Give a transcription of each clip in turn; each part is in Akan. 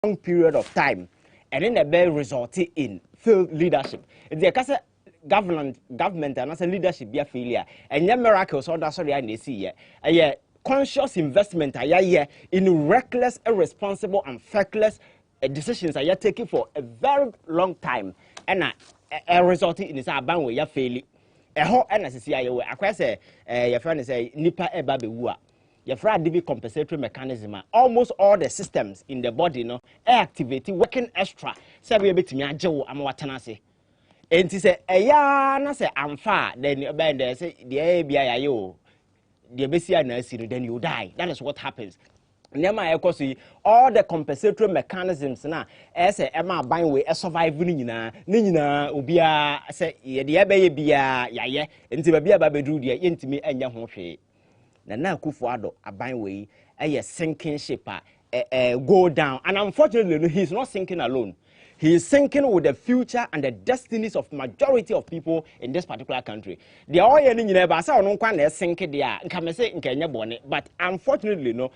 long period of time, and then the bill resulted in failed leadership. The government and as a leadership be a failure, and your miracles all that's what I see here. Conscious investment in reckless, irresponsible, and feckless decisions are taken for a very long time, and resulting in this ban where you fail. A whole NSCI, I say, your friend say, Nipa eba bewua. Your friend DV compensatory mechanism. Almost all the systems in the body, no, activating, working extra. Say we bit me a joe, I'm what I say. And he say, na say, I'm far, then you bend there, say, the ABIO. The BCI nursing, then you die. That is what happens. Nema see all the compensatory mechanisms now. As a Emma buying way a surviving nina ubia say the baby ya into be a baby dear into me and your home. Now Kufuado a buying way a sinking ship go down. And unfortunately, he's not sinking alone. He is sinking with the future and the destinies of majority of people in this particular country. They are all in never say no kwan sinking there. Come say in Kenya bonnet, but unfortunately no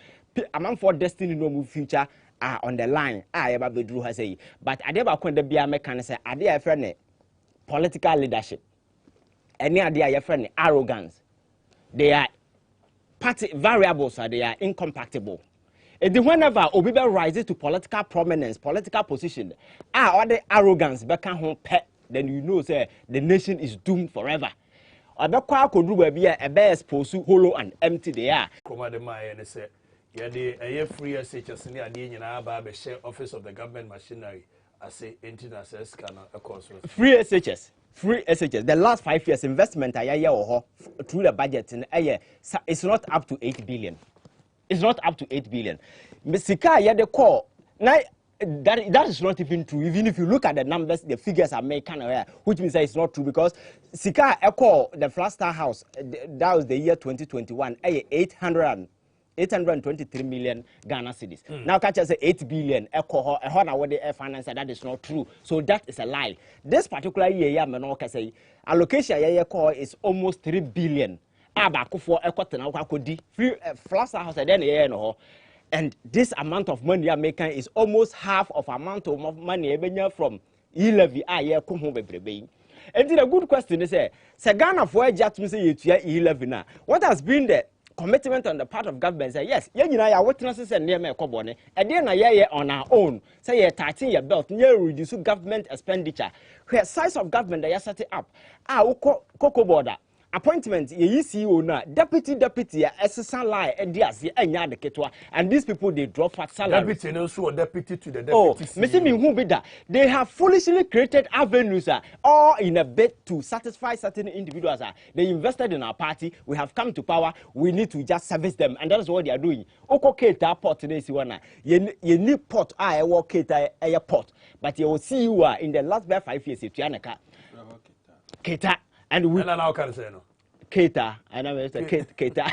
among for destiny no move future are on the line. I ever be drew has say. But I never when the be American say I dear friend political leadership. Any idea your friend arrogance. They are party variables are they are incompatible. Whenever Obibe rises to political prominence, political position, all the arrogance back home pet, then you know say the nation is doomed forever. Abekwa could do a bear exposed hollow and empty they are. Command my and say, yeah, the free SHS in the Adina share office of the government machinery. I say internal scanner of course. Free SHS. Free SHS. The last 5 years investment through the budget in a year, it's not up to 8 billion. It's not up to 8 billion. Sika the core. Now that is not even true. Even if you look at the numbers, the figures are made kind of which means that it's not true because Sika Echo, the Flaster House, that was the year 2021, 823 million Ghana cedis. Now catch us 8 billion Echo a finance that is not true. So that is a lie. This particular year, say allocation is almost 3 billion. For free Flaster House and this amount of money you are making is almost half of amount of money from e-levy and the good question is say Ghana for just say e-levy now. What has been the commitment on the part of government? Say yes, you witnesses and near me and then on our own say you tighten your belt, you reduce government expenditure. Where size of government they are setting up cocoa border. Appointment ye CEO na deputy assistant lie and the ketwa and these people they drop fat salary. Deputy also deputy to the deputy. Oh, Mr. Who be that? They have foolishly created avenues all in a bid to satisfy certain individuals. They invested in our party. We have come to power. We need to just service them, and that is what they are doing. Oko Keta port today, you need port. I work Keta port, but you will see you are in the last 5 years. Keta. And we now can say no. Keta, and I was Keta.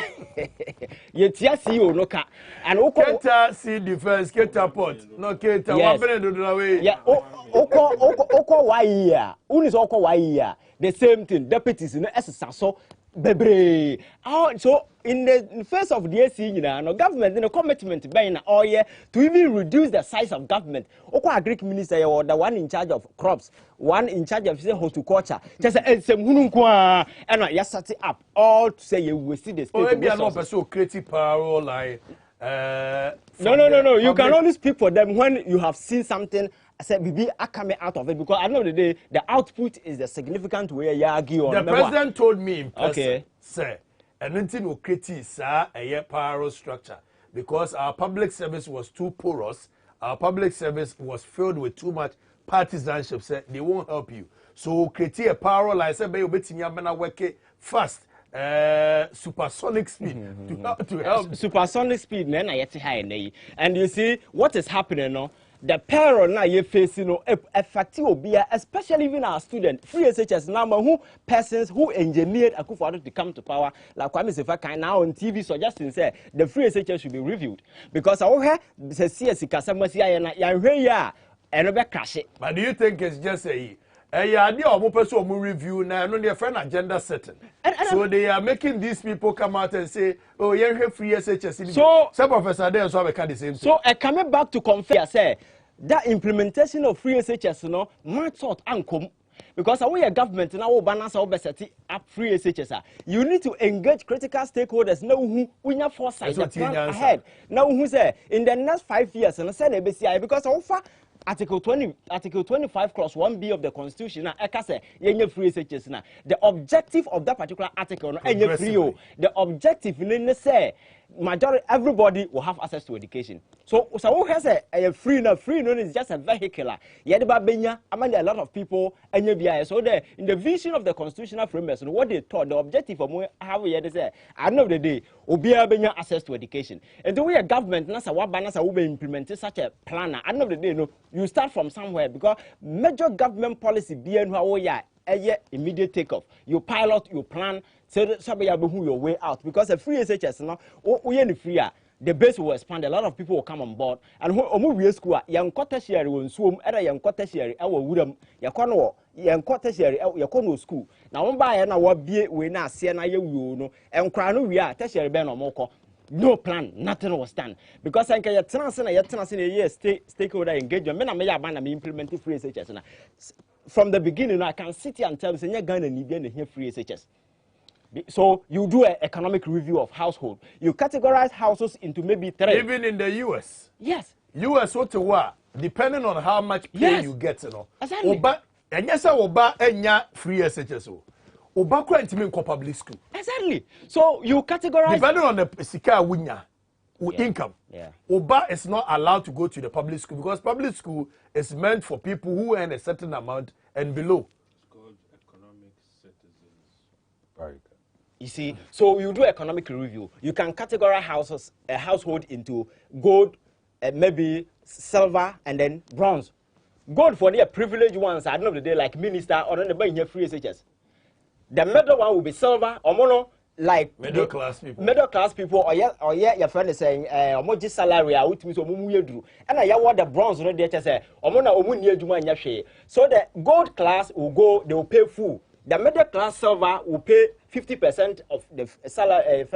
Yet, yes, you no car. And Keta see defense, Keta port. No Keta, what do the way? Yeah, Oko Waya, Unis Oko Waya. The same thing, deputies in the SSA. Bebre. Oh, so in the face of the AC, no government in a commitment by all year to even reduce the size of government. Oko Agric minister or the one in charge of crops, one in charge of horticulture. Just some hunukwa and you set it up all to say you will see the state. Oh, maybe I'm not so creative power like no. You can only speak for them when you have seen something. I said, "Bibi, I coming out of it because at the end of the day, the output is the significant way you argue on." The president told me in person, okay, sir, and nothing will create a power structure because our public service was too porous. Our public service was filled with too much partisanship. Sir, they won't help you. So create a power like say, "Be obetimi abena work fast." Supersonic speed to help. Supersonic speed, then I high, and you see what is happening now. The peril now you face, effective obia, especially even our students, free SHS number who persons who engineered Akufo-Addo to come to power, like Kwame Sefa now on TV suggesting say the free SHS should be reviewed because I heard the CSC Kasamasi and crash it. But do you think it's just a idea of person review now? No, they're friend agenda setting. So they are making these people come out and say, "Oh, you have free SHS." So some professor there so I can't the same thing. So coming back to confess, say that implementation of free SHS no man thought ankom. Because our government now balance our best up free SHS. You need to engage critical stakeholders. Know who we have foresight the plan ahead. Now who say in the next 5 years and say ABCI because offer Article 25 clause 1B of the Constitution na ekase yenye free SHS na. The objective of that particular article no enye free. The objective ne say majority everybody will have access to education. So who has a free no is just a vehicular. Yedeba benya among a lot of people enye biya. So in the vision of the constitutional framework, so what they thought the objective of how we say at the end of the day obiya benya access to education. And the way a government nasa wabanasa will be implementing such a plan at the end of the day no you start from somewhere because major government policy being how ya immediate takeoff. You pilot, you plan, so your way out because a free SHS no we free the base will expand, a lot of people will come on board. And when we school, young tertiary will swim, other young tertiary, our woodum, Yakono, young tertiary, Yakono school. Now, one by an hour be we now see an you know, and crown we are tertiary ben or moko. No plan, nothing was done. Because I can a year stakeholder engagement, men may have implemented free SHS. From the beginning, I can sit here and tell you, you're going to need here free SHS. So you do an economic review of household. You categorize houses into maybe 3. Even in the US. Yes. US what to what? Depending on how much pay you get, you know. Exactly. Oba, and yes, Oba enya free SHS. Oba quite mean public school. Exactly. So you categorize. Depending on the sika winya, income. Yeah. Oba is not allowed to go to the public school because public school is meant for people who earn a certain amount and below. It's called economic citizens. Very good. You see, so you do economic review. You can categorize a household into gold, maybe silver, and then bronze. Gold for the privileged ones at the end of the day, like minister or the buy free SHS. The middle one will be silver or mono, like middle class people. Middle class people, or your friend is saying, "Omoji salary, I would miss omumu yedu." And I want the bronze, no, they just say, "Omona omu yedu man yashe." So the gold class will go; they will pay full. The middle class silver will pay 50% of the salary,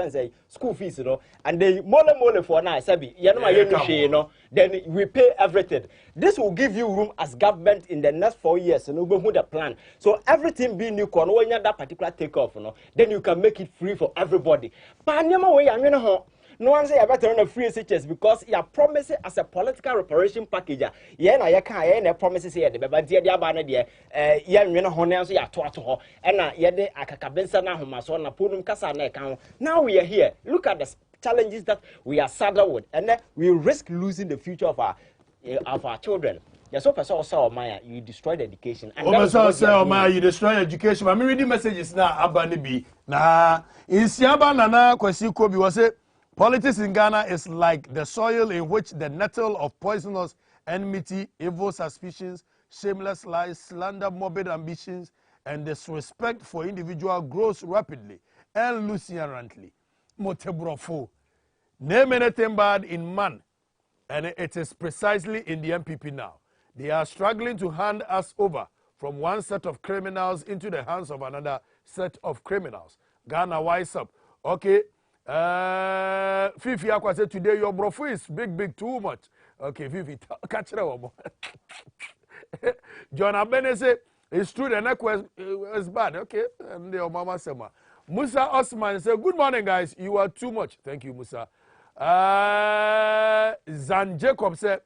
school fees, you know, and they mole for now, sabi, you know, then we pay everything. This will give you room as government in the next 4 years, you know, with the plan. So everything being new, when you that particular takeoff, you know, then you can make it free for everybody. But no one say about on a free SHS because you are promising as a political reparation package. Yeah, na can't promises here, but dear Diabana, dear, young honor, so you are taught to her, and yet Akakabensa na Homason, Punum Casa account. Now we are here. Look at the challenges that we are saddled with, and then we risk losing the future of our children. Yes, so Maya, you destroyed education. And Maya, you destroy education. I'm reading messages now. Abanibi. Nah, in Siaba Nana Kwesi Kobi was it. Politics in Ghana is like the soil in which the nettle of poisonous enmity, evil suspicions, shameless lies, slander, morbid ambitions, and disrespect for individual grows rapidly and lucianantly. Motebrofo. Name anything bad in man, and it is precisely in the MPP now. They are struggling to hand us over from one set of criminals into the hands of another set of criminals. Ghana, wise up. Okay. Fifi Aqua said today your brofo is big too much. Okay, Fifi, catch it over. John Abene said it's true the neck was bad. Okay, and the mama Sema. Musa Osman said, good morning, guys. You are too much. Thank you, Musa. Zan Jacob said,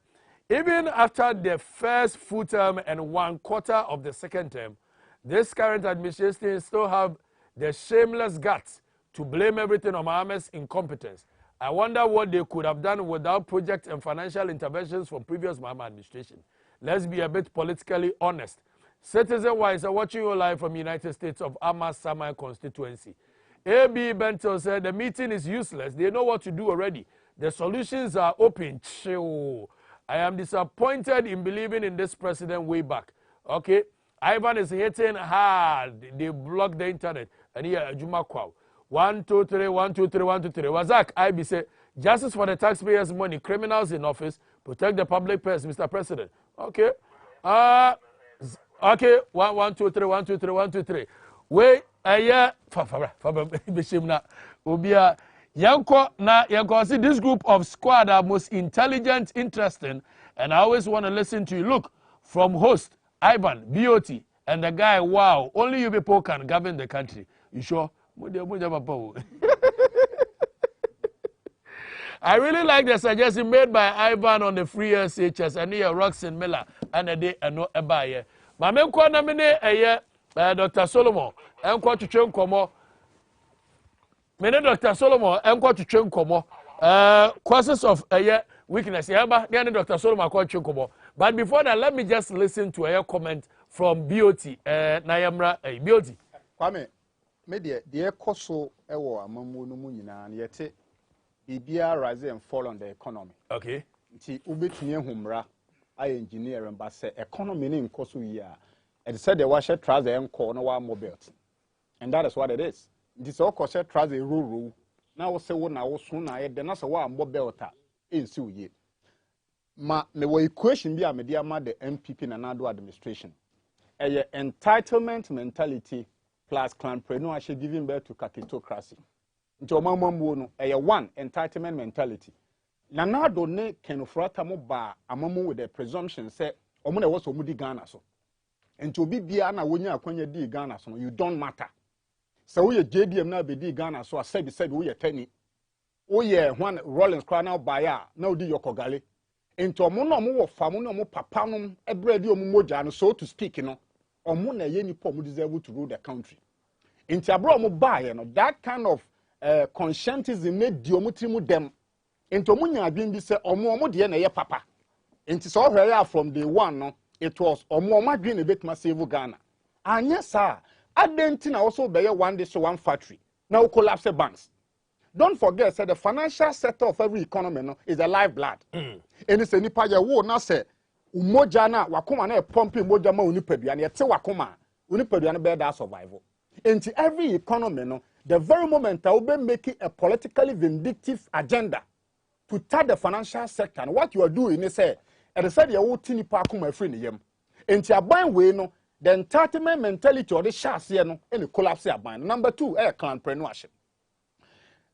even after the first full term and 1/4 of the second term, this current administration still have the shameless guts to blame everything on Mohammed's incompetence. I wonder what they could have done without project and financial interventions from previous Mohammed administration. Let's be a bit politically honest. Citizen-wise, I'm watching you live from United States of Amasamai constituency. A.B. Bento said the meeting is useless. They know what to do already. The solutions are open. Chill. I am disappointed in believing in this president way back. Okay? Ivan is hitting hard. They blocked the internet. And here, Juma Kwao. 1, 2, 3, 1, 2, 3, 1, 2, 3. Wazak, IB say, justice for the taxpayers' money, criminals in office, protect the public purse, Mr. President. Okay. Okay. 1, 2, 3, 1, 2, 3, 1, 2, 3. Wait, Bishimna, Ubia, Yanko, na Yanko, see this group of squad are most intelligent, interesting, And I always want to listen to you. Look, from host, Ivan, BOT, and the guy, wow, only you people can govern the country. You sure? I really like the suggestion made by Ivan on the free SHS and here Roxanne Miller and a day and no abaye. My men call nominate Dr. Solomon and quote to train como. Mene Dr. Solomon and quote to train como. Causes of weakness. Then Dr. Solomon quote train como. But before that, let me just listen to a comment from BOT. Nayamra BOT. Kwame, media the koso ewo amamu no mu nyina na yete bibia rise and fall on the economy. Okay. Nti ubetumi ehumra ay engineer mba se economy ne nkoso yi a it said the washer trouser enko no wa mobile. And that is what it is. Nti so kwasher trouser ruru na wo se wo na wo so na ye de na se wa mobile ta ensi uye. Ma me wo equation bi a me dia ma the MPP na nado administration. A entitlement mentality plus clanpreneurship giving birth to kakitocracy. Nti omamamwo no one entitlement mentality. Na nado ne kenofrata mo ba amamu with the presumption say omo na woso mudi Ghana so. Nti obi bia na wonya akwanya di Ghana so you don't matter. So we JDM na be di Ghana so said we tani. O ye one Rollins cry now buyer na odi yokogale. Nti omo no omo wo fam no omo papa no ebredi omo moja no so to speak no. Omo na ye nipa omo deserve to rule the country. Inti abro omo bae no that kind of conscientism made di omo trimu dem. Inti omo nya adwen bi se omo de na ye papa. Inti so hwere ya from day one no it was omo adwen na betima save Ghana. Anya sa adenti na also be one day so one factory. Now collapse banks. Don't forget say the financial sector of every economy no is a lifeblood. And it's a nipa ye wo na say umoja na wakoma na pompi moja ma unipadua na yete wakoma unipadua na be that survival. Into every economy no the very moment I will be making a politically vindictive agenda to tap the financial sector and what you are doing is say and said you will tini pa kuma free ni yem. Into aban we no the entitlement mentality or the shas here no any collapse aban. Number 2 clanpreneurship.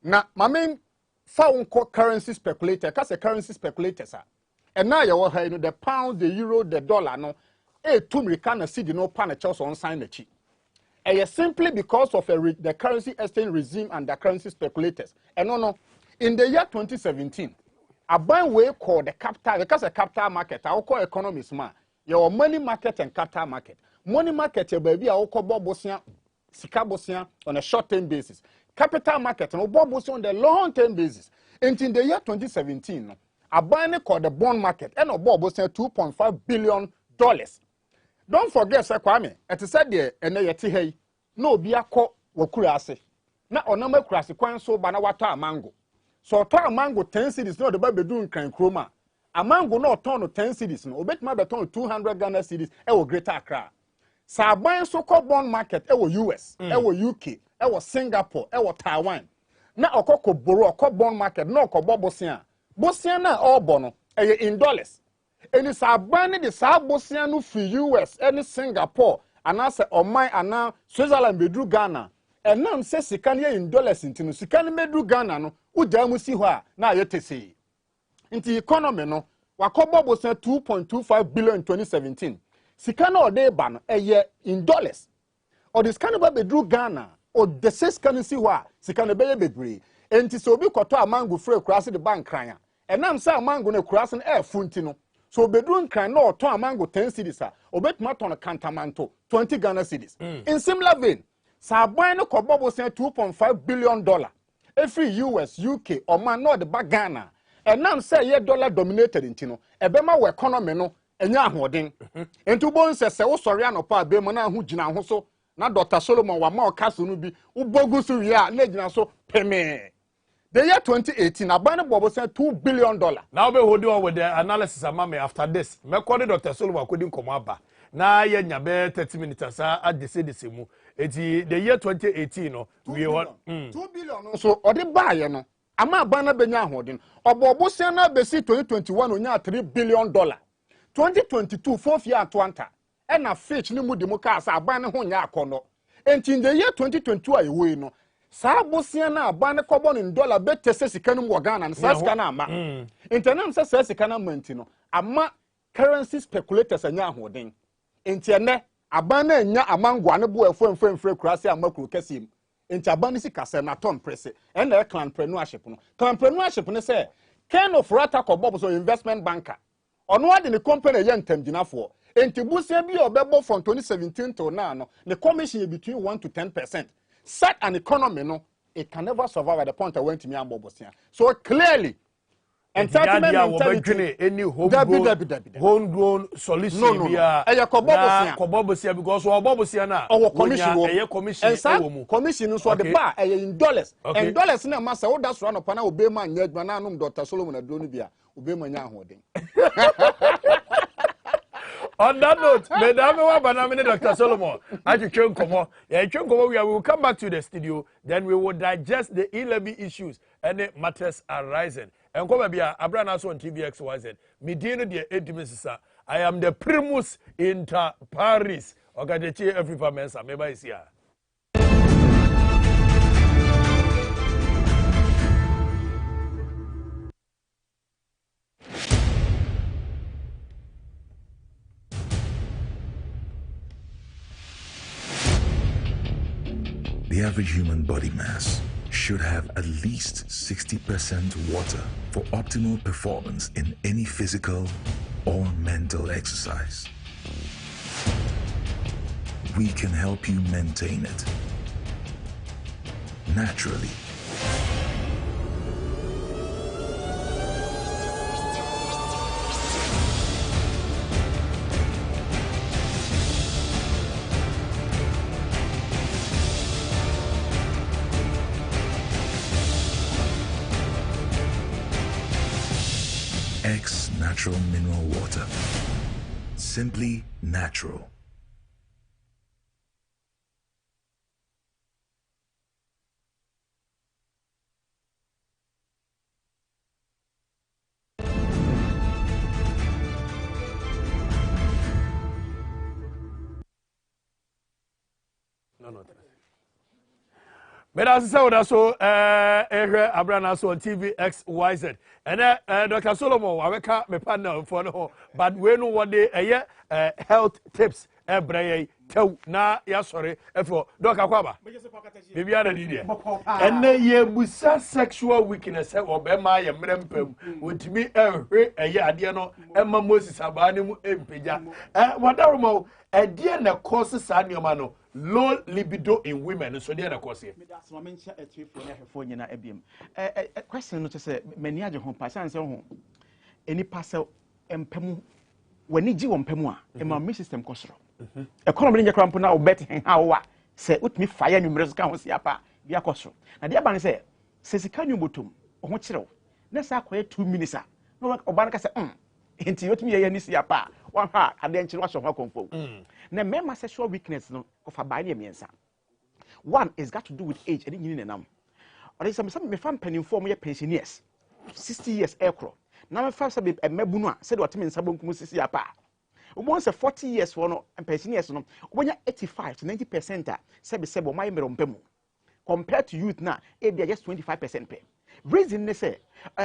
Now my main found currency speculator cause a currency speculator sir. And now you know the pound, the euro, the dollar no. Two American see no panachos on sign the cheap. And simply because of the currency exchange regime and the currency speculators. And no, in the year 2017, a buy way called the capital because a capital market. I will call economists man. Your money market and capital market. Money market, your baby, I will call Bobosia, Sikabosia on a short-term basis. Capital market and Bobosia on the long-term basis. And in the year 2017. A buy called the bond market and a bob was $2.5 billion. Don't forget, Sir Kwame, it is said there, and hey, no be a co wakurase. Now, on number crassi, quan so banawata mango. So, to a mango 10 cities, no, the baby doing crime chroma. A mango no ton of 10 cities, no, bet my baton 200 Ghana cities, or greater Accra. So, buying so called bond market, US, UK, Singapore, Taiwan. Now, a coco boro, bond market, no, Bobosia. Bosiana or bono, in dollars. And it's a banning the South Bosiano for US, any Singapore, and answer or my and now Switzerland bedru Ghana. And now says Sikania in dollars into Sikani bedru Ghana no, Ujamusi wa, now yet say. Into the economy no, Wakobo was 2.25 billion in 2017. Sikano or day ban a year in dollars. Or this kind of bedru Ghana, or the says can see wa, Sikana bedri. And to so be koto a mango free across the bank crying. And now say a mango ne cross an air funtino. So bedroom can no to a mango 10 cities or bet mat on a cantamanto 20 Ghana cities. In similar vein, Sabano Kobobo sent $2.5 billion. Every US, UK, or man not the back Ghana. And now say ye dollar dominated in Tino. A bema we economy no and ya hoarding. And two bones says, oh, sorry, no pa bemana who jina hoso. Na Dr. Solomon wa more casunubi, Ubogusu ya, legend so peme. The year 2018, Abranaa Bobo sent $2 billion. Now we hold on with the analysis of Mame after this. Me call Dr. Solomon couldn't come up. Now ye nyabe 30 minutes at the same. The year 2018 no we want 2 billion. So or the buyer no. Ama Abranaa benya holding. Obobo sent na besi 2021 onya $3 billion. 2022 fourth year Atlanta. And a fetch ni mu demoka asa Abranaa ho nya akono. And in the year 2022 ayewe no. Sabosiana Abranaa carbon in dollar bet sika no Ghana and Saskana ama. Internam says sika na mantino. ama currency speculators anya ahoden enti ene aban na nya amangwa ne bo efo kurase amakuru kesim enti aban si kase na ton presse ene clanpreneurship no clanpreneurship ne say kind of rata ko bob so investment banker ono ade ne company ye ntamginafo enti busia bi obebo from 2017 till now no the commission is between 1 to 10%. Such an economy no it can never survive at the point I went to me and bobosia. So clearly entitlement mentality any homegrown solution no. Eya kobobosia because obobosia na commission and some commission so the bar in dollars and dollars na massa wo that's run upon obema nyadwa na anum Dr. Solomon Adoni bia obema nya ahoden. On that note, Madame Wabanamini, Dr. Solomon, we will come back to the studio, then we will digest the e-levy issues and the matters arising. And come here, Abranaa on TVXYZ. Medina dear Edmisa. I am the primus inter Paris. Okatakyie Afrifa-Mensah. Maybe is here. The average human body mass should have at least 60% water for optimal performance in any physical or mental exercise. We can help you maintain it naturally. X Natural Mineral Water. Simply natural. No. But as I said, so Abranaa on TVXYZ. And Dr. Solomon, I can't me partner for no, but we know what they health tips. Tell na ya sorry for Dr. Kwaba. Maybe I did it. And then ye busa sexual weakness or bema ya mrempem with me a year adiano Emma Moses Abanimu Empeja. What are mo a dear na causes animano low libido in women, so dear na cause here. Question to say many ajo hon pasan se ho any parcel empemu wani ji won pemu a e ma me system kosoro economy nya krampo na obet hawa se utmi fire numerous ka ho sia pa bia kosoro na de aba ne se sika nyu botom ho kirew na sa akoye 2 minutes a no oba na ka se enti otmi ye ni sia pa wan ha ade nchi wa so ho konfo na member sexual weakness no of abai ne miensa. One is got to do with age and yin nam or is some me fam penifo mo ye pensioners 60 years ekro na me fam sabe mabunu a said what me nsabon kum sisi apa we say 40 years for no pensioners no obonya 85 to 90% sebe o mai merompemu compared to youth na e be just 25% pe reason ne say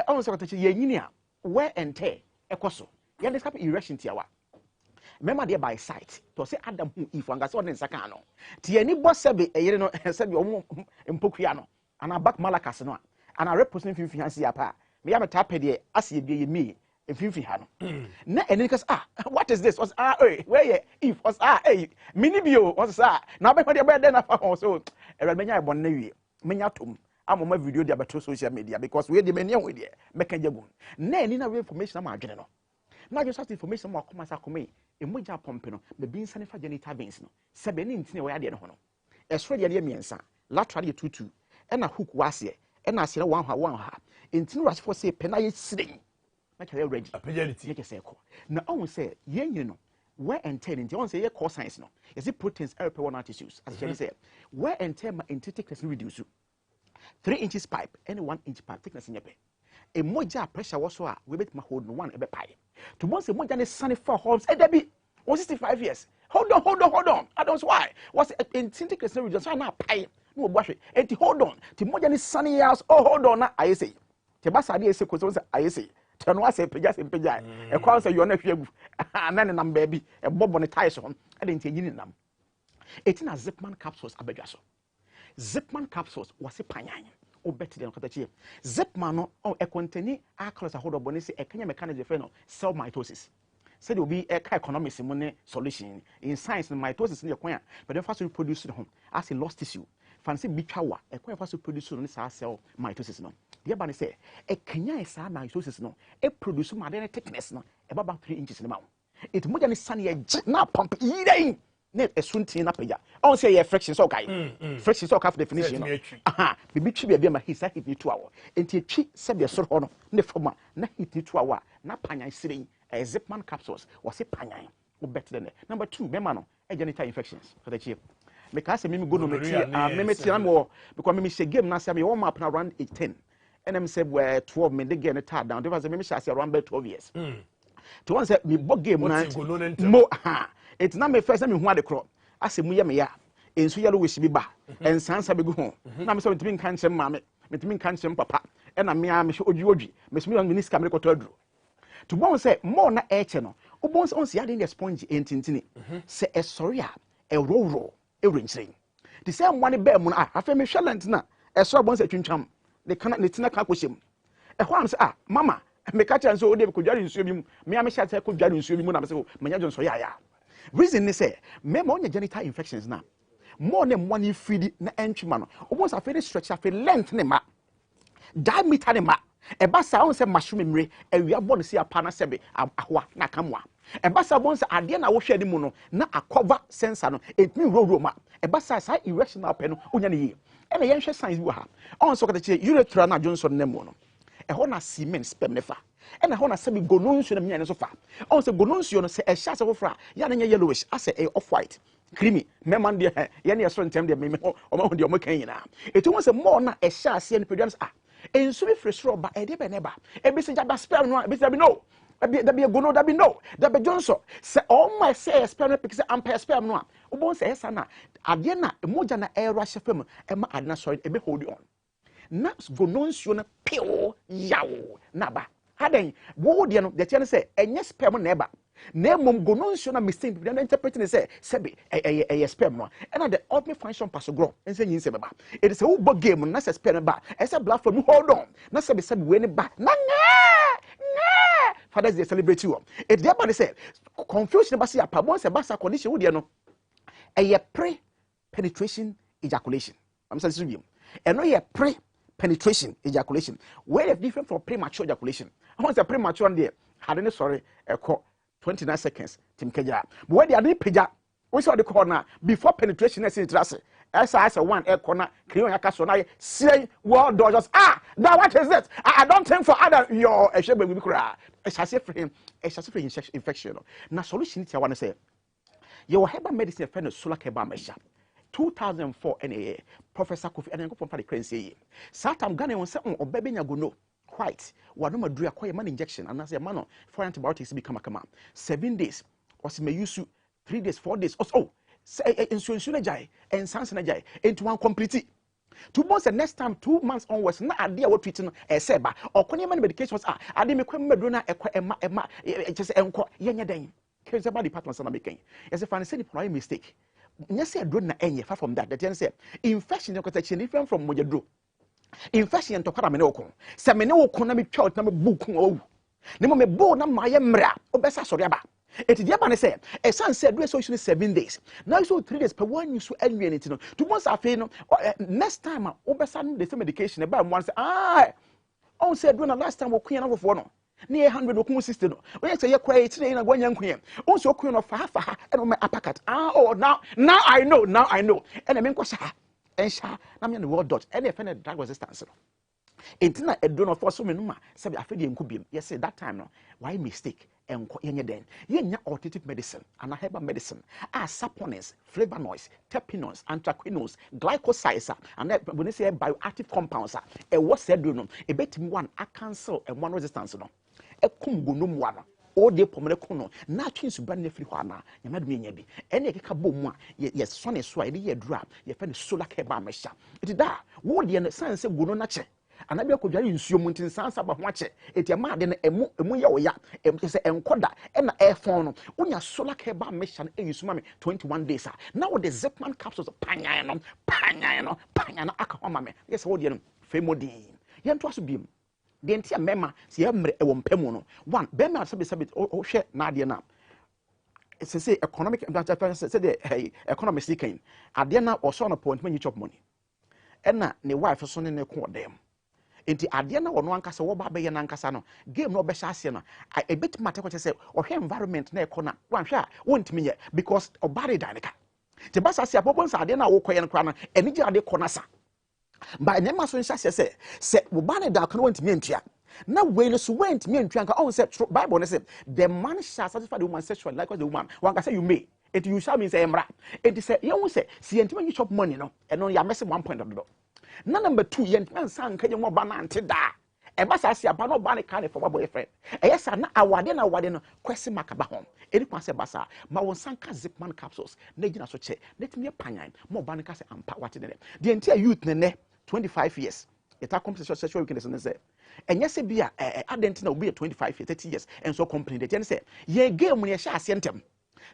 on say Okatakyie ye nyini a wear and tear ekoso ye dey happen erection tiawa remember there by sight to say Adam who if anga so ne nsaka no ti ani bo sebe eyire no sebe o mpokua no ana back malakas no ana represent finfi hansi apa me ya meta pede ase ebie me finfi ha no na eni kas what is this was where ye if was mini bio was na be pede be na fa so e menya e bon na wie menya tom amoma video dia beto social media because we dey menya we dey meka jagun na eni na information am adwene no na just that information mo akoma sa akoma emoja pompe no be bin sane fa genital veins no sebe ni ntine we ade no ho no esoro de miensa lateral de tutu ena hook wase ena asere wan ha ntine rush for say pena ye siden na kare ready apejity make say ko na on say yen yin no where and ten nti on say ye core science no is it proteins repair one tissues as she say where and ten ma thickness reduce 3 inches pipe and 1 inch pipe thickness nyepe emoja pressure was so a we bet ma hold no one ebe pie to once emoja ne sunny for homes e dey be 165 years hold on I don't know why was in thickness reduce so na pie no obahwe enti hold on ti moja ne sunny house hold on na I say te basa dey say ko so say I say tano ase pagya se pagya e kwa say you na hwe agu na ne nam baabi e bobo ne ties ho e de nti nyini nam etina Zipman capsules abadwa so Zipman capsules was a panyan o better than Okatakyie Zipman no e contain alcohols ahodo boni se e kanya mechanism fe no cell mitosis said will be a economics money solution in science and mitosis in your coin but then first to produce home as a lost tissue fancy bichawa a quite fast to produce on this cell mitosis no the abani say a kenya is a mitosis no a produce madene thickness no about 3 inches in the mouth it more than sunny now pump eating net a sunti na paya on say a friction so kai friction so ka definition no aha bibi twi bia ma hisa hit ni 2 hour enti twi se be so ho no ne forma na hit ni 2 hour na panyan sirin a Zipman capsules was a panyan o better than number 2 memma no genital infections for the chief because me go no me me mo because me share game na say me warm up na around 10 and them say where 12 me dey get it down they was me share around 12 years to one say me bo game na mo ha it's not me first me hu ade kro ase mu ye me ya ensu yalo we bi ba ensansa be go ho na me say me kan chem ma me kan chem papa e na me a me odwi me so me niska me koto aduro to bon say more na eche no obon say on say ade sponge entintini say e sorry a e roro e renchire the same one be mu na afa me hwelent na e so bon say twintwam ne kana ne tina ka kwoshem e ho am say mama me ka chan so ode be kodware nsuo bi mu me am sha say kodware nsuo bi mu na me say manya jonso ya reason ni say me ma onya genital infections na more ne money feed na entwima no obon say fe stretch afa length ne ma diameter ne ma eba sa on se mushroom mre awia bo no se apana sebe ahwa na kamwa eba sa bon se ade na wo hwe ni mu no na akova sensor no etmi roro ma eba sa erection na pe no onya ne yi e na yen hwe science bi ha on so Okatakyie urethra na Johnson ne mu no e ho na semen sperm ne fa e na ho na sebe gononsuo na mia ne so fa on se gononsuo no se e hya se fofra ya na nya yellowish ase e off white creamy memman de ye na so ntem de me o ma ho de o ma kan yina etu won se more na e hya ase ne pedua ensu bi fresro ba e de be ne ba e bi se jaba sperm no e bi se be no e bi da bi gono da bi no da be Johnson se all my say sperm pick se ampere sperm no a obon se esa na ade na moja na e rush fam e ma ade na sorry e be hold on na gononsuo na pio yawo na ba haden wo de no de tie say enye sperm na e ba na mom gononsuo na mistake bi na interpreting say sebe e sperm no and the ultimate function pass grow ense yin se ba it is a wo game na say sperm ba e say black from hold on na sebe we ne ba na fathers they celebrate you it dey about say confusion ba say apabon say basa condition wo de no e pre penetration ejaculation am say so and no ye pre penetration ejaculation where is different from premature ejaculation I want say premature there had any sorry 29 seconds tim keja but where the ade peja we saw the corner before penetration is interest as one air corner create your caso na say world door just now what is it I don't think for other your shebe we kura e chase for him e chase for infection na solution it want to say your herbal medicine friend solar keba mesha 2004 NAA Professor Kofi Ananko from the crazy satam Ghana won say obabe nya gono white wano maduru akoye man injection and as a man for antibiotics be kama 7 days or me use 3 days 4 days oh insulin na jai and sans na jai into one complete 2 months and next time 2 months onwards na ade a what treat no e se ba okonya man medications ade me kwem maduru na ema just enko yenya den cancer body department na making yes if I say the mistake yes say aduru na enye far from that the say infection Okatakyie different from mojadru infection to kwara me ne okon se me ne okon na me twa na me bukun owu ne mo me bo na maye mra obesa sori aba eti dia ba ne se e san se do so 7 days now so 3 days per one you so anwie ne ti no to once afi no next time obesa no the same medication e ba mo say on say do na last time okun na fofo no ne 100 okun 60 no when say ye kwai ti na gwanya nkun on so okun no fa e no me apakat now I know and me nkwa ensha na me no word dot any offended drug resistance no entina edo no for so me no ma se be afede enku biem yes that time no why mistake enko yenye den yenya alternative medicine and herbal medicine saponins flavonoids terpenoids anthraquinones glycosides and when say bioactive compounds what said do no e betimi one a cancel and one resistance no ekum gonum wa no o de pomere kono na twinsu ba na firi ho ana nyama de nya bi ene ekeka bomu a ye sone so a ye dura ye fe ne solar care ba mesha it da wo de ne sense gono na che anabi akodware nsuo mu ntin sansa ba ho ache eti ma ade no emu ye oya se enkoda e na airphone no unya solar cable mission e yusuma me 21 days now the Zipman capsules panyan no aka ho ma me yes wo de no femodin ye nto aso biem de ntia mema se ye mre e wo mpamu no one be me sabe o hwe na ade na say economic say the economy seeking ade na o so no point man you chop money ena ne wife so ne ko dem enti ade na wono ankasa wo ba be ye na ankasa no game no be sha ase no a bit matter ko say o hwe environment na ekona wan hwe a wontimi ye because obare danika te ba sa ase apopon sa ade na wo koye no kra no eni gi ade kona sa ba ne ma so nsa se wo ba ne da kono wontimi entua na we no so went me ntwa nka on say Bible say the man shall satisfy the woman sexually likewise the woman one can say you may it you shall mean say emra it say you say see enti you chop money no and on ya mess 1 point of the na number 2 yent man san ka mo ba na ante da e ba sa sia ba no ba ne kan for boyfriend e yes na awade no kwesi makaba hom eni kwa se basa ma won san ka Zipman capsules na gina so che letimi panyan mo ba ne ka se ampa wate de the entire youth ne 25 years it accomplishes sexual wickedness and say and yes be a identity will be 25 years 30 years and so company they say ye game when you shall sentem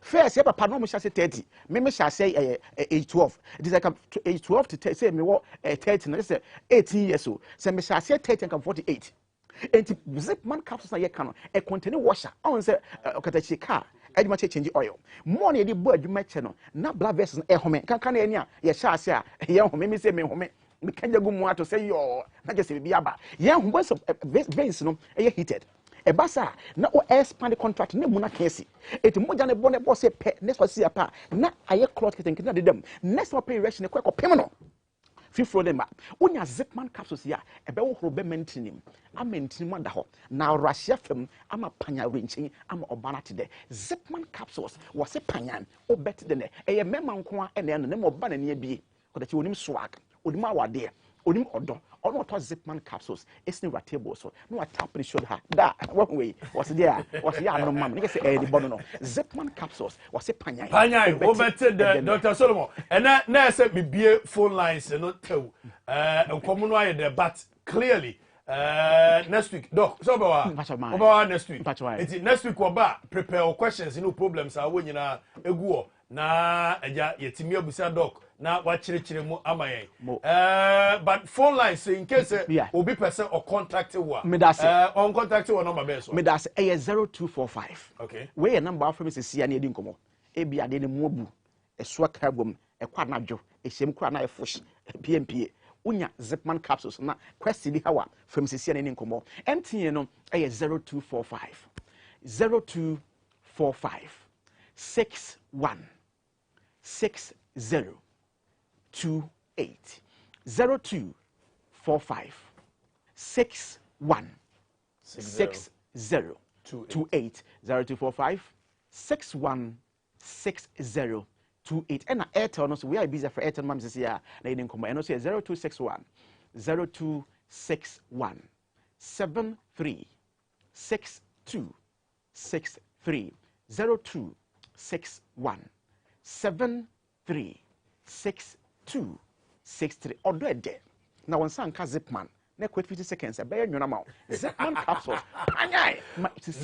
first your papa no mo shall say 30 me shall say age 12 it is like age 12 to say me what 30 no say 18 years old say me shall say 30 and 48 and Zipman capsules na ye can e contain washer on say Okatakyie car adwuma change oil more na dey bo adwuma che no na blood vessels e home kan kan ania ye shall say ye home me say me home me kanja gu mu ato say yo na just be aba ye hu boys of veins no e heated e basa na o expand contract na mu na kesi eti moja ne bone boss pe next was see apa na aye cloth keten kina de dem next one pay erection e kwa pem no fifro dem ba unya Zipman capsules ya e be wo horo be maintain a maintain mo da ho na Russia fam ama panya renchin ama obana te de Zipman capsules was panyan o bet de ne e ye mema nko a ene no ne mo ba na ne bie Okatakyie onim swag onim awade onim odo ono to Zipman capsules esni wa table so no wa tap the shoulder da one way was there was ya no mam nigga say the bono no Zipman capsules was panyan o better the Dr. Solomon and na say me bie phone lines no tew enkomo no aye there but clearly next week doc so about next week it's next week oba prepare questions no problems are when na eguo na eja yetimi abusa doc na wa chire mu amayen but phone line say in case obi person or contact wa on contact wa number be so me das 0245 okay we your number from me say na edi nkomo e bia de ne mu abu eso karabom e kwa nadwo e hyem kura na e fush pmpa unya Zipman capsules na quest bi hawa from me say na edi nkomo MTN no 0245 61 60 28 0245 61 60 28 0245 61 60 28 and Airtel no so we are busy for Airtel mam say ya na yin komo and no say 0261 73 62 63 0261 73 6263 odo ede na won san ka Zipman na quit 50 seconds e be nwona ma Zipman capsules anyai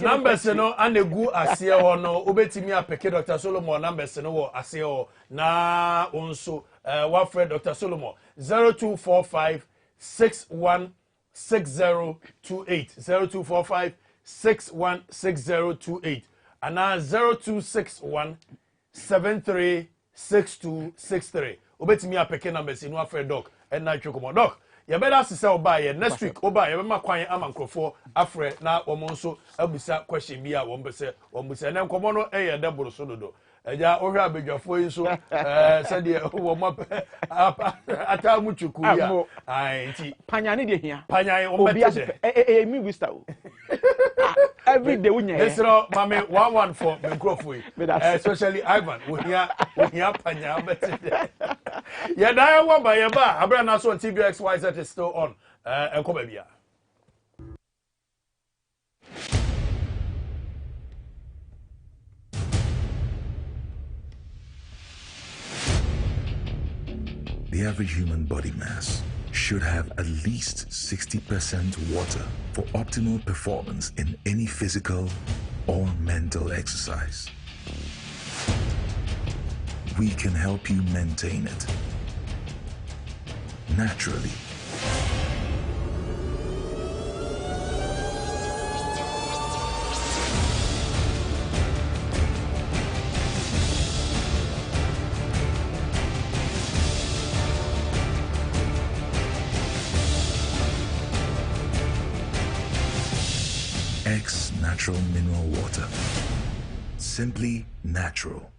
numbers no anegu ase ho no obetimi apeke Dr. Solomon numbers no wo ase ho na onso wa friend Dr. Solomon 0245 616028 0245 616028 and 0261 736263 obetimi apeke numbers inu afre doc and na twokomo doc you better say oba next week oba you be kwan amankrofo afre na omonso abusa question bi a wombusa na nkomo no eye deboro so dodo eja ohwe abedwafo yi so said wo mo ata mu chuku ya ai nti panyane de hia panyane o bete mi wista o every day unya esro mame 11 for nkrofo yi especially Ivan wo hia panyane bete ya da wa ba ya ba Abranaa so on TVXYZ is still on enko bia. The average human body mass should should have at least 60% water for optimal performance in any physical or mental exercise. We can help you maintain it naturally. X Natural Mineral Water. Simply natural.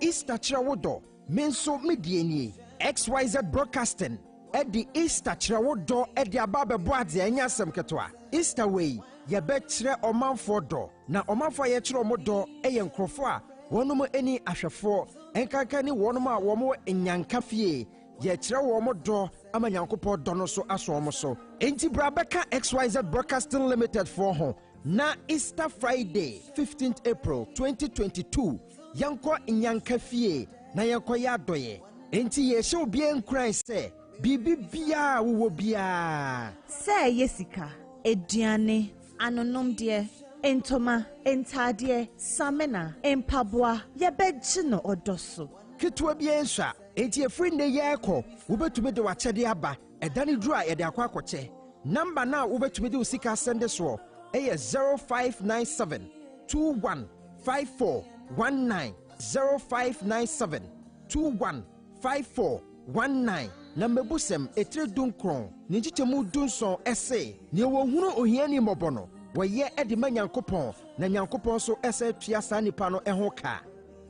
Easter Chirawodo, Menso Mediani, XYZ Broadcasting, Eddie Easter Chirawodo, Eddie Ababe Boadze, Enyasem Ketwa, Easter Way, Yabetre Oman Fodo, na Oman Fayetro Modo, Eyen Krofa, Wonumo Eni Ashafo, Enkakani Wonuma Womo Enyankafie, Yetre Womodo, Amanyankopo Donoso Aswomoso, Enti Brabeka XYZ Broadcasting Limited for home. Na Easter Friday, 15th April 2022, Yanko Inyankafie, na Yanko Yadoye. Enti ye show bien cry say, Bibi bia wo bia. Say Yesika, Ediane, Anonom dear, Entoma, Entadie, Samena, Empabwa, Yabejino Odoso. Kitwa bien sha, enti ye friend de yako, ubetume de wachede aba, edani dry ede akwakoche. Number now ubetume de usika send this war. A 0597 215419 0597 215419 na mebusem etre dunkron nijichemu dunson ese ne wo hunu ohiani mobono woye edi manyankopon na nyankopon so ese tua sa nipa no eho ka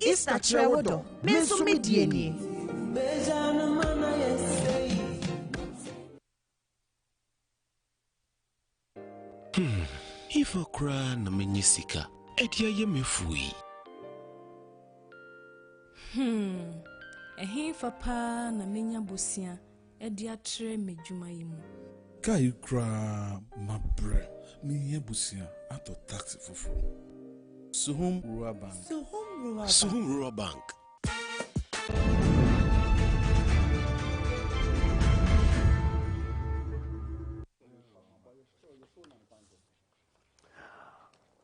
Easter Trewodo menso medieni If I cry na menyisika, edia ye mefui. Ehin fa na menya bosia, edia tre medwuma yimu. Kai kra mabre, me busia ato taxi foforo. Suhum Rural Bank. Suhum Rural Bank.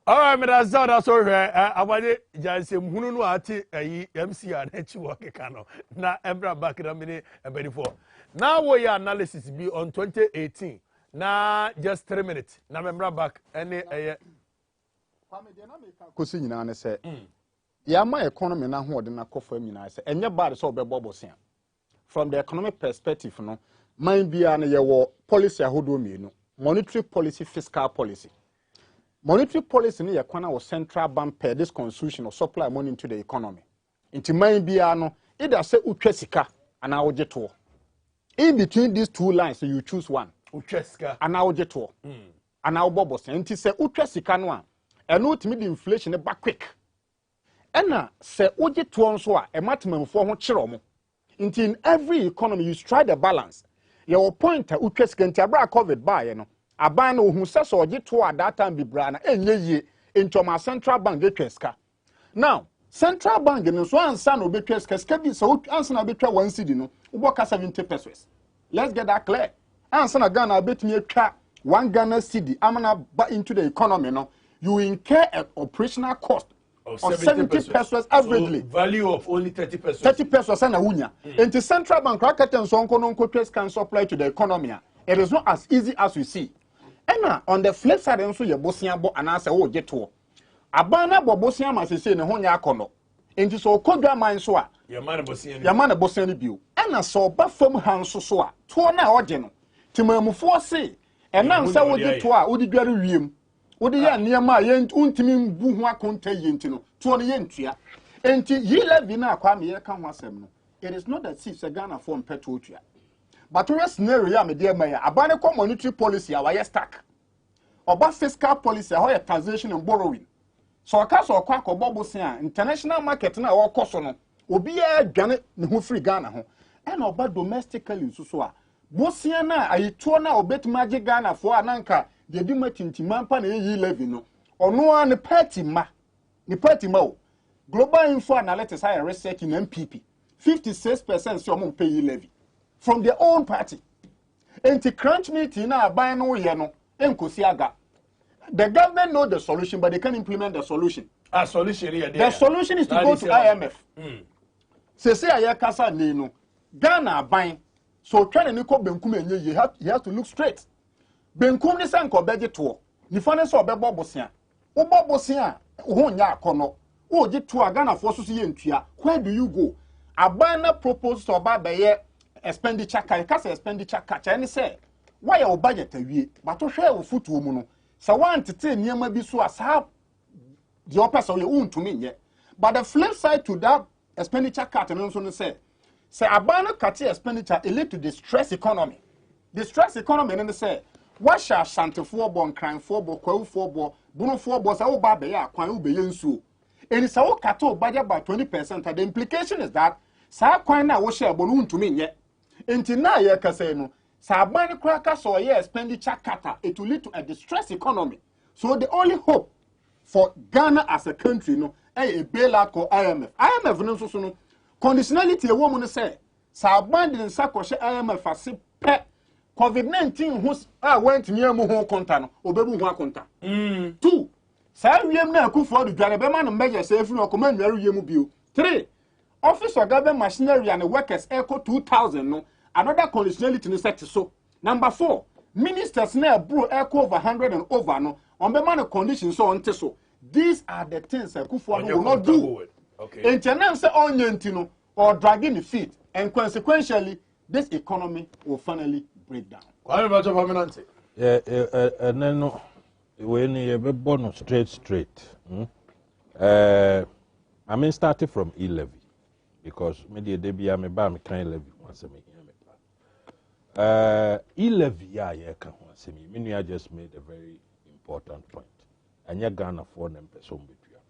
All right, that's all right. I want to just say, Muno ati MC and Echiwake Kano. Na Ebra back in a minute and 24. Now we analysis be on 2018. Now just 3 minutes. Now Ebra back any Kusi nyina ne se. Ya ma economy na ho de na kofo nyina se. Enye bad so be bobosia. From the economic perspective no, mind bia na ye wo policy ahodo mienu. Monetary policy, fiscal policy. Monetary policy ni yakwana was central bank per this constitution or supply money into the economy. Inti mind bia no, either say utwe sika and I would to. In between these two lines, so you choose one. Utwe sika and I would to. And I bobo say inti say utwe sika no and no to the inflation back quick. Ena say oje to nso a e maximum for ho chiro mo. Inti in every economy you strike the balance. Your point utwe sika inti abra COVID buy no. Abana who says or get to at that time be brana ye into my central bank get now central bank in so answer no be keska be so answer na be 1 cedi no uboka 70 pesos. Let's get that clear. Answer na Ghana bet me twa 1 Ghana cedi amana back into the economy no you incur an operational cost of 70 pesos averagely. So value of only 30 pesos. 30 pesos na wunya. Into central bank raketen so nko can supply to the economy. It is not as easy as we see. Ena on the flip side nso ye bosia bo anase wo geto abana bo bosia ma sese ne ho nya akono enti so kodwa man so a ye man bosia ni bio ena so ba fam hanso so a to na oje no timamufo se ena nsa wo geto a odi dware wiem odi ya niam a ye untimi mbu ho akonta ye enti no to no ye ntua enti yi levi na akwa me ye ka ho asem no it is not that if Ghana form petrol tua. But we scenario ya me dear mayor, abane ko monetary policy a why stack. Oba fiscal policy a why transition and borrowing. So akaso okwa ko bobosia international market na wo koso no. Obi e dwane ne ho free Ghana ho. And oba domestically so a. Bosia na ayituo na obetima age Ghana for ananka the dima tintiman pan e levy no ono an party ma o global info analytics higher research in MPP 56% so mo pay levy from their own party enti crunch meeting na aban no ye no enkosi aga the government know the solution but they can't implement the solution solution here the solution is to go to IMF say aye kasa ni no Ghana aban so trying to ko benkum enye he has to look straight benkum ni se nko beje to ni fa ne so obebo bosia wo bosia ho nya akono wo je to Ghana for so ye ntua where do you go aban na propose to ba be expenditure kasa expenditure catch any say why your budget awie but to hwe wo futuo mu no so wan tete niam bi so asa the opposite so ye untumi nye but the flip side to that expenditure cut and also say abana cut expenditure it lead to the stress economy and say what shall shantifo bon crime for bo kwawu for bo bunu for bo say wo ba be ya kwan wo be yensuo and say wo cut o budget by 20% the implication is that sa kwan na wo share bo no untumi nye enti na ye ka say no sa abana kraka so ye expenditure cut it will lead to a distress economy so the only hope for Ghana as a country no a bailout called IMF no so no conditionality a woman say sa abandon sa ko IMF ase pe COVID-19 who went near mu ho konta no obebu ho akonta 2 sa wiem na akufo do dware be ma no measure say free okoma nware yemu bio 3 office of government machinery and workers echo 2000 no another conditionality no set so number 4 ministers na bro echo over 100 and over no on be man conditions so on so these are the things Akufo will not do. Okay. Internal say onyentino or dragging the feet and consequentially this economy will finally break down. Yeah, and then when you be born straight. I mean starting from E-levy because media debia me ba me kan levy once me hear me. E-levy yeah can once me. Me just made a very important point. Anya Ghana for them person betua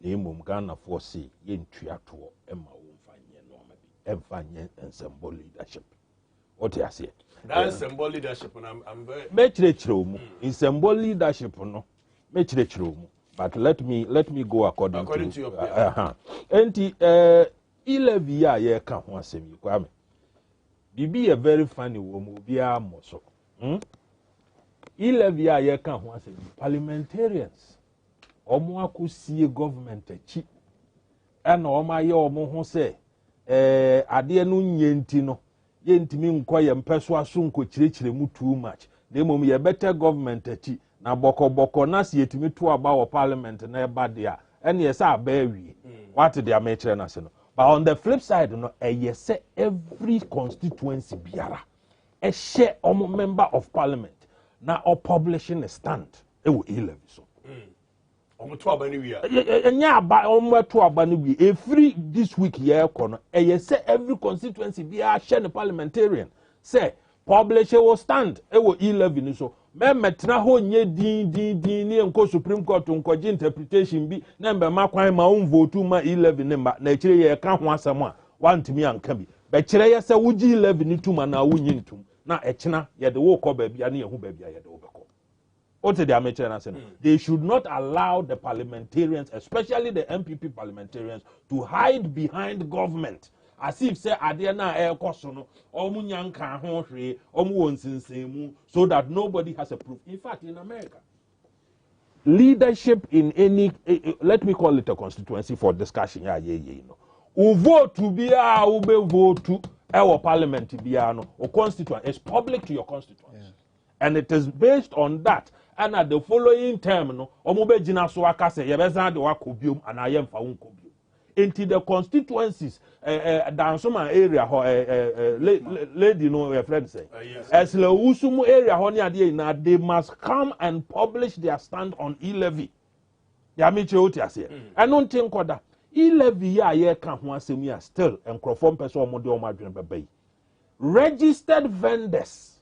to na Ghana for see ye ntua to emma wo mfanye no ma bi emfanye ensemble leadership what you say that ensemble leadership and I'm very mechirechiro mu ensemble leadership no mechirechiro mu but let me go according to your plan enti E-levy ya ye ka ho asem yi kwa me bibi a very funny wo mu bia mo so E-levy a ye kan ho asem parliamentarians omo akosie government achi na omo aye omo ho se ade no nyenti no ye ntimi nkoye mpeso aso nkochirechire mu too much na mom ye better government achi na boko na se yetimi to aba wo parliament na eba dia ene ye sa aba awie what they are making na se no but on the flip side no ye say every constituency biara share omo member of parliament na or publishing a stand ewo E-levy so omo to aba ni wi a enya aba omo to aba ni wi every this week ye kono say every constituency be a share the parliamentarian say publish will stand ewo E-levy ni so me metna ho nye din ni enko supreme court nko interpretation bi na mbe makwan ma on vote ma E-levy ni ma na kire ye ka ho asem a wantimi anka bi be kire ye se wuji E-levy ni tuma na wunyi ntum na echina ye de wo ko ba bia na ye hu ba bia ye de wo beko what they are making na say they should not allow the parliamentarians especially the MPP parliamentarians to hide behind government as if say ade na e koso no omu nyanka ho hwe omu wonsinsemu so that nobody has a proof in fact in America leadership in any let me call it a constituency for discussion you know who vote to be who be vote to our parliament no or constituent is public to your constituents and it is based on that and at the following term no omo be gina so aka say ye be zan de wa kobiom and ayemfa won kobiom into the constituencies Dansoma area lady no your friend say as le usumu area ho ne ade na they must come and publish their stand on E-levy ya me che oti ase and no tin koda E-levy ya ye ka ho asem ya still enkrofo mpese omode omadwene bebai registered vendors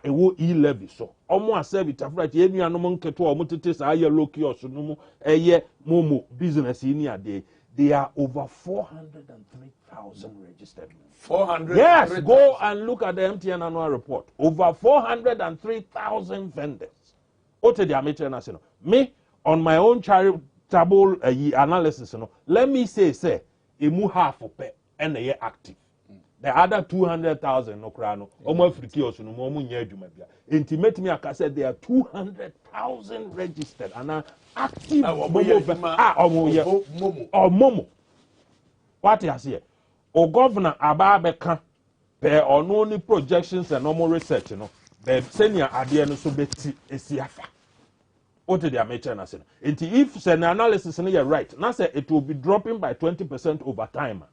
ewo E-levy so omo aserve tafra che enuanom nketo omo tete sa yellow kiosk no mu momo business ni ade. There are over 403,000 registered. 400. Yes, go and look at the MTN annual report. Over 403,000 vendors. What the amateur national? Me on my own charitable analysis, let me say, emu half of pay and a active. The other 200,000 no crano, almost free kiosks no more jumabia. Intimate me, I said there are 200,000 registered and active momo. What you say? O governor Ababeka per on only projections and normal research, the senior idea no so beti esiafa. What did the amateur say? If an analysis is right, now say it will be dropping by 20% over time.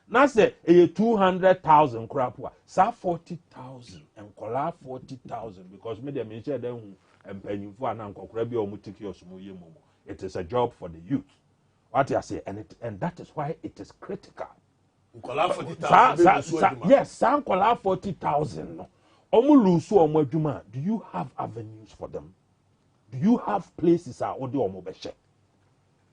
Now say 200,000 crapwa, sa 40,000 and kola 40,000 because me dem share them and penny for an uncle crabby or mutikios momo. It is a job for the youth. What you say, and that is why it is critical. Kola 40,000. Yes, some kola 40,000. Do you have avenues for them? Do you have places are odi omobeshe?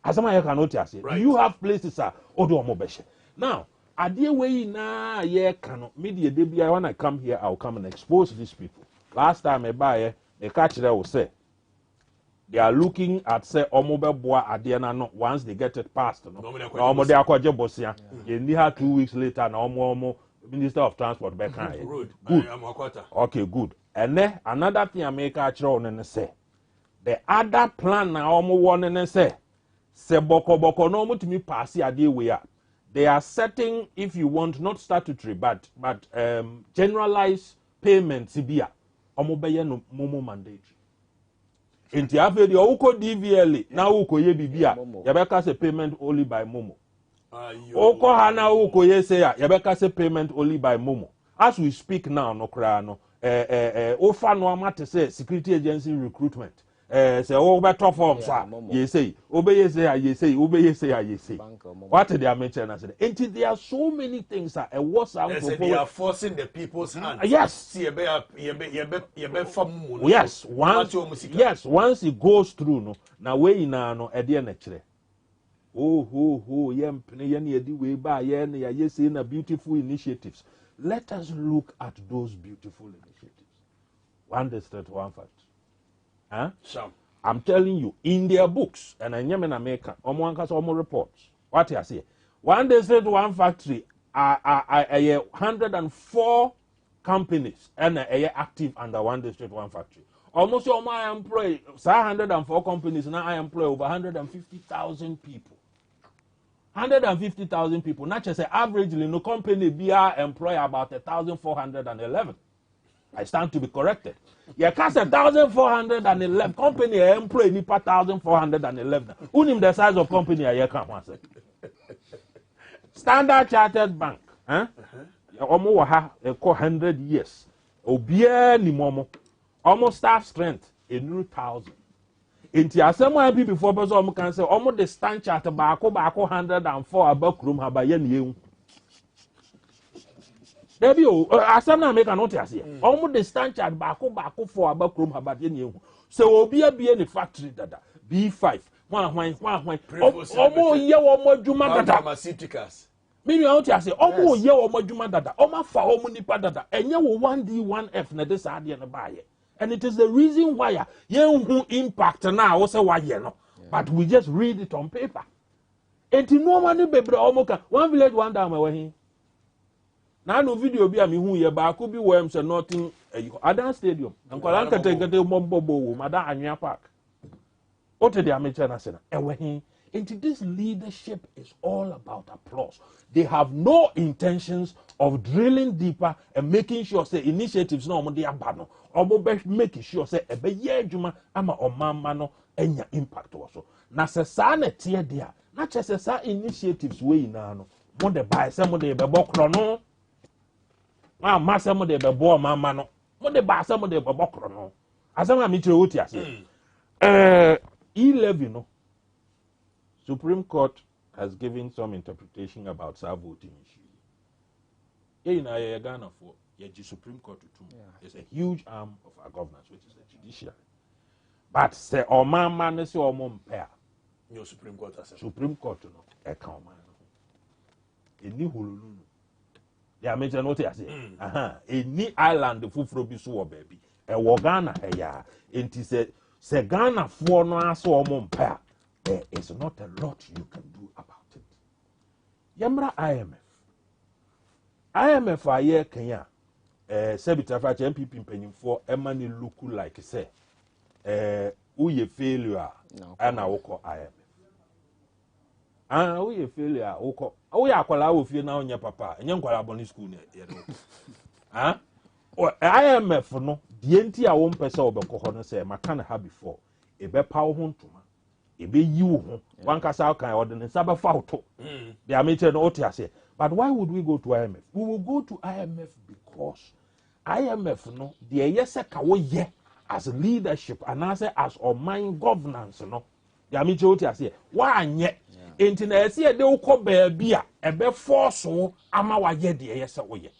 As I cannot say, do you have places are odi omobeshe? Now, adie way na ye cannot media debia when I come here, I'll come and expose these people. Last time I buy a catch there will say they are looking at say omobe boa adiana no once they get it passed. No, omo de akwaje bosia. You need her 2 weeks later na omo Minister of Transport back good. Okay, good. And then another thing I make a chron and say. The other plan na omo one and say boko no mo to me pass idea we are. They are setting, if you want, not statutory but generalized payment CBA. Omo beye no momo mandatory. Inti afi the uko DVLA na uko ye bibia. Yabeka say payment only by momo. Oko hana uko ye say yabeka say payment only by momo. As we speak now no kra no ofa no amate say security agency recruitment. Say better forms you say obey say you say obey say you say what they are mentioning said until there are so many things that a what's out they are forcing the people's hands. Yes, see yes, once it goes through no now way no e dey na kire yem pene di way ba ye na ye say na beautiful initiatives. Let us look at those beautiful initiatives. One district, one fact. Huh? I'm telling you, in their books, and I am in America, almost reports. What I say? One district, one factory, 104 companies, and active under one district, one factory. Almost all my employ, 104 companies, now I employ over 150,000 people. 150,000 people. Not just say averagely, no company BR employ about 1,411. I stand to be corrected. You cast 1,411 company employ nipa 1,411. Unim the size of company I can once. Standard Chartered Bank, Omo waha 100 years. Obie ni momo. Almost staff strength a new 1,000. Inti asemo abi before person omo can say omo the Standard Chartered baako 104 abakrum habaye ni ehu. Debi o asem na make not ase. Almost the Standard Chartered baako for abakrum habaye ni ehu. So obi abie ni factory dada B5 hwan omo ye omo adwuma dada pharmaceuticals. Mimi out ase omo ye omo adwuma dada omo fa omo nipa dada enye wo 1D 1F na this ade na baaye. And it is the reason why you impact now also why no. But we just read it on paper. And no money baby omoka one village one down my now no video be me who ye ba could be worms and nothing Adan Stadium. And Kolanka take a mombo Madam Anya Park. What the amateur national? Into this leadership is all about applause. They have no intentions of drilling deeper and making sure say initiatives no they abano or making sure say ebe ye juma ama omama no enya impact also. Na se sa na tie dia na che se sa initiatives we na no mo de buy se mo de be bokro no ma se mo de be bo mama no mo de buy se mo de be bokro no asema mi tire oti ase E11 no Supreme Court has given some interpretation about voting issue. In Ghana for the Supreme Court is a huge arm of our governance, which is the judiciary. But say man say pair. No Supreme Court has Supreme Court no account man. Any hululu. They are mentioned what I say. Any island the fufuro bi so baby. E Ghana ya. Enti say Se Ghana for no aso omo mpa, there is not a lot you can do about it. Yamra IMF aye Kenya. Sebita fa MPP mpanyimfo emani look like say uye failure and woko IMF. Uye failure woko uye akwala ofie na onye papa enye nkwala boni school ne IMF no die nti a wo mpese obekọ ho no say maka na ha before ebe pa wo ho ntoma ebe yi wo ho wankasa kan ordinance sabe fa auto they are meeting no otiase. But why would we go to IMF? We will go to IMF because IMF no the yese ka wo ye as leadership and as mind governance no they are meeting otiase wa anye enti na yese de wo ko baabi a ebe force wo ama wa ye de yese wo ye.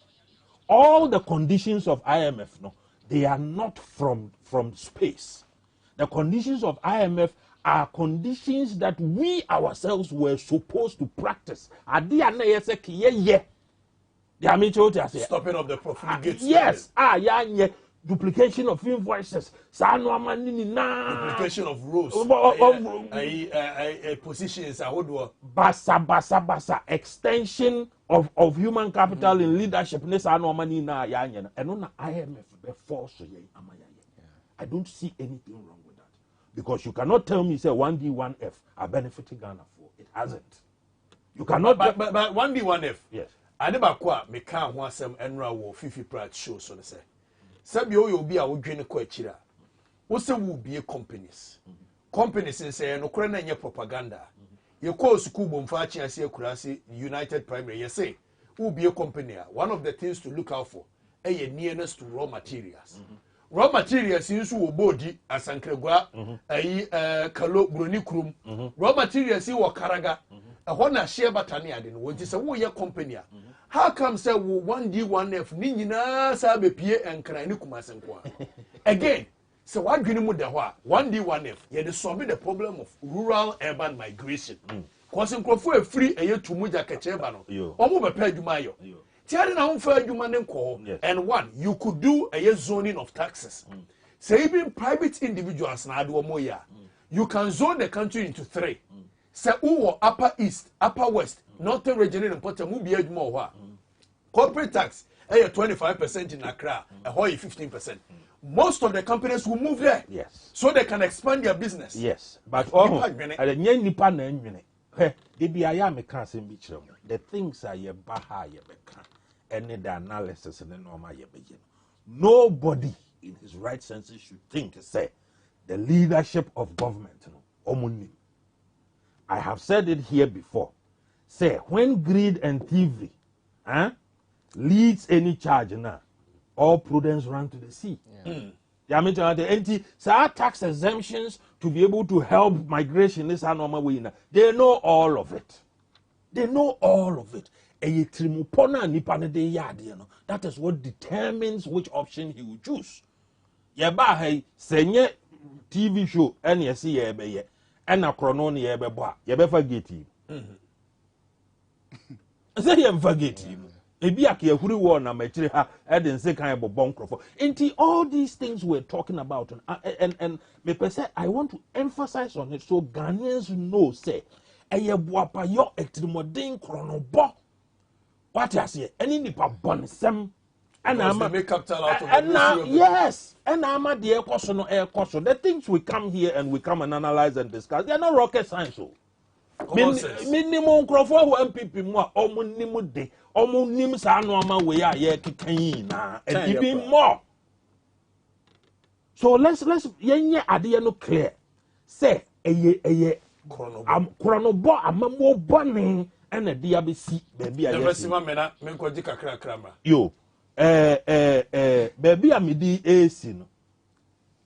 All the conditions of IMF, no, they are not from space. The conditions of IMF are conditions that we ourselves were supposed to practice. Stopping of the profligate. Yes. Duplication of invoices. Duplication of roles. Positions. Basa. Extension of human capital in leadership. And on IMF, I don't see anything wrong with that. Because you cannot tell me, say, 1D, 1F are benefiting Ghana for. It hasn't. You cannot. But 1D, 1F. Yes. I never quite make some Enra war 50 pride show, so to say. Sabio will be our dream quachira. What's the will be companies? Companies in say, no crane propaganda. You call school bomfachi and say, Kurasi, United Primary, you say, will be a company. One of the things to look out for, a nearness to raw materials. Raw materials is who body as Ankregua, a Kalo Brunicrum, raw materials you Karaga, a Hona share batania, what is a warrior company. How come say 1D 1F Nina Sabe Pierre and Kranikumasenkwa? Again, so what do you know 1D 1F? You had to solve the problem of rural urban migration. Causing for a free a year to Muja Kachebano. Omo pay Jumayo. Tiari na unfair Jumanenko. And one, you could do a year zoning of taxes. Say even private individuals na do moya. You can zone the country into 3. Say upper east, upper west, northern region and Porta Mubi more. Corporate tax, 25% in Accra, a whole 15%. Most of the companies will move there. Yes. So they can expand their business. Yes. But the things are ye baha ye beka. Any the analysis and the normal ye begin. Nobody in his right senses should think to say the leadership of government. I have said it here before. Say when greed and thievery leads any charge now, all prudence run to the sea. Tax exemptions to be able to help migration is a normal way. They know all of it. That is what determines which option he will choose. Senye TV show and you see and a chronon forget him. Say you forget him. Maybe I can't na metri ha and say kind of bonkrofo. Into all these things we're talking about and me say I want to emphasize on it so Ghanaians know say eye boapa yo extremodin chronobo. What I say any nipa bonisem and I'm make capital out of and yes and I'm at the air course. The things we come here and we come and analyze and discuss, they are not rocket science. Minimum crofo MPP more omunimu de omunim sa no ama we a ye kekan na and even more. So let's yenye ade no clear. Say eye chronobo amamo bone and a dia be si baby a yes. Never mena men ko dika krama. Yo baby a medi AC no.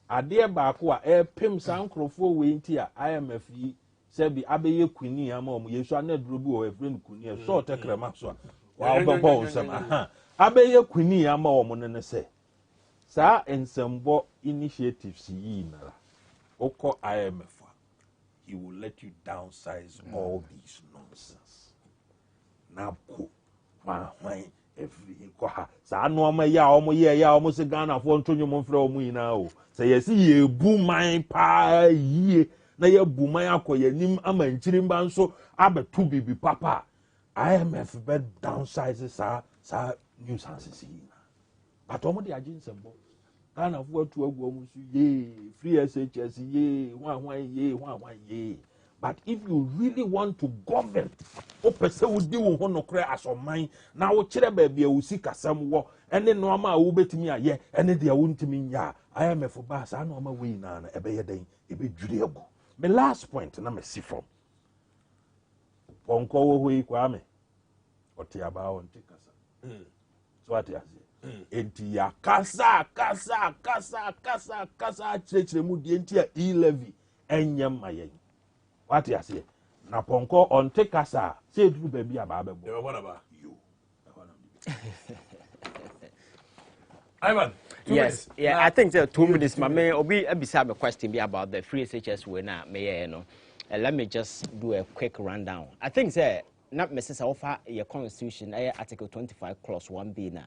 Ade ba ko a pem san crofo we nti a IMF yi Sebi abeye kuni ama omu yesu anedrobu o efren kuni so tekrema so wa obebo nsem abeye kuni ama omu ne se sa ensembo initiatives yi nara oko IMF he will let you downsize all these nonsense now ko wa every koha sa no ya omo ye ya omo se Ghana fo ntonyo mo mfra omo yina o se ye si ye bu man pa yie na ye bu man akoye nim ama nchiri mba nso abetu bibi papa IMF be downsize sa news hanses yina but omo de agin sembo Ghana fo atu agu omo su ye free SHS ye wan ye. But if you really want to govern, o pese wo di wo hono kre asoman na wo kire ba bia wo sika sam wo ene no ama wo betimi aye ene de wo ntimi nya IMF ba sa na oma we na na ebe ye den ebe dwure agu. My last point na me si from Ponko wo hui kwa me oti aba won ti kasa so ati ase enti ya kasa chire mu di enti a e-levy enyem mayen. What you say? Na Ponko on take us say do baby about you. Ivan. Yes, yeah, I think 2 minutes. My may obi beside a question be about the free SHS we na may no. Let me just do a quick rundown. I think say not Mrs. offer your constitution article 25 clause 1b na.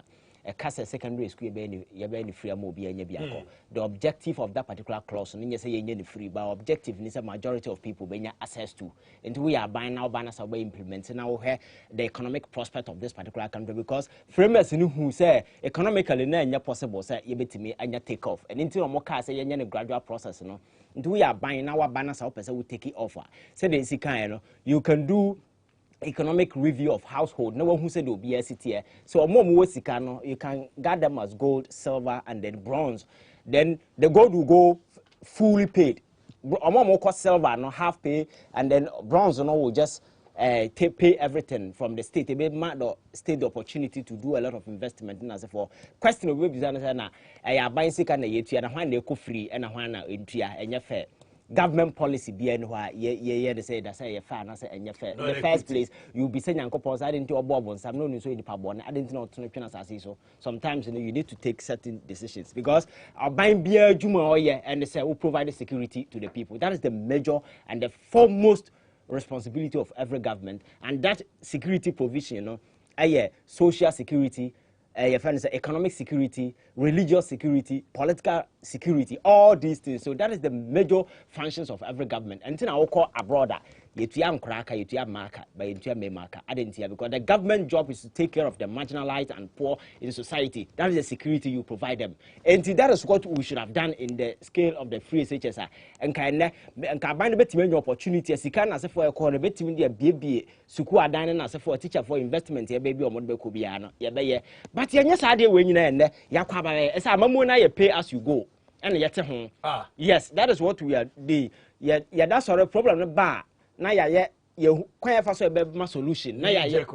A cast secondary school be free mobi anya biako. The objective of that particular clause no say anya free, but objective is a majority of people be access to. And we are buying now banners are implementing now here the economic prospect of this particular country because framers who say economically na possible say you betimi anya take off. And until more car say anya gradual process no. And we are buying now banners are person will take it off. Say the kind you can do economic review of household. No one who said obesity. So you can guard them as gold, silver, and then bronze. Then the gold will go fully paid. Cost silver, no half pay, and then bronze, will just pay everything from the state. They made the state the opportunity to do a lot of investment. As for question of web design, I buying sick and and when they go free and when and fair. Government policy be anywhere they say that's a fan as a in the first place you'll be saying I didn't do a bob on some no so in the pub I didn't know to so sometimes you need to take certain decisions because our buying beer juma oye and they say we provide the security to the people. That is the major and the foremost responsibility of every government, and that security provision social security, economic security, religious security, political security, all these things. So that is the major functions of every government. And then I will call abroad yetuya nkraka yetuya marker by yetuya me marker identity because the government job is to take care of the marginalized and poor in society. That is the security you provide them. And that is what we should have done in the scale of the free SHS. And can bind the opportunity as you can as for a call between the baby suku adan as for teacher for investment here baby or model could be but yes idea when you know yakwaba as a mamuna you pay as you go and yet yes that is what we are the that's sort of problem bar na you quite fast a solution. Knee-jerk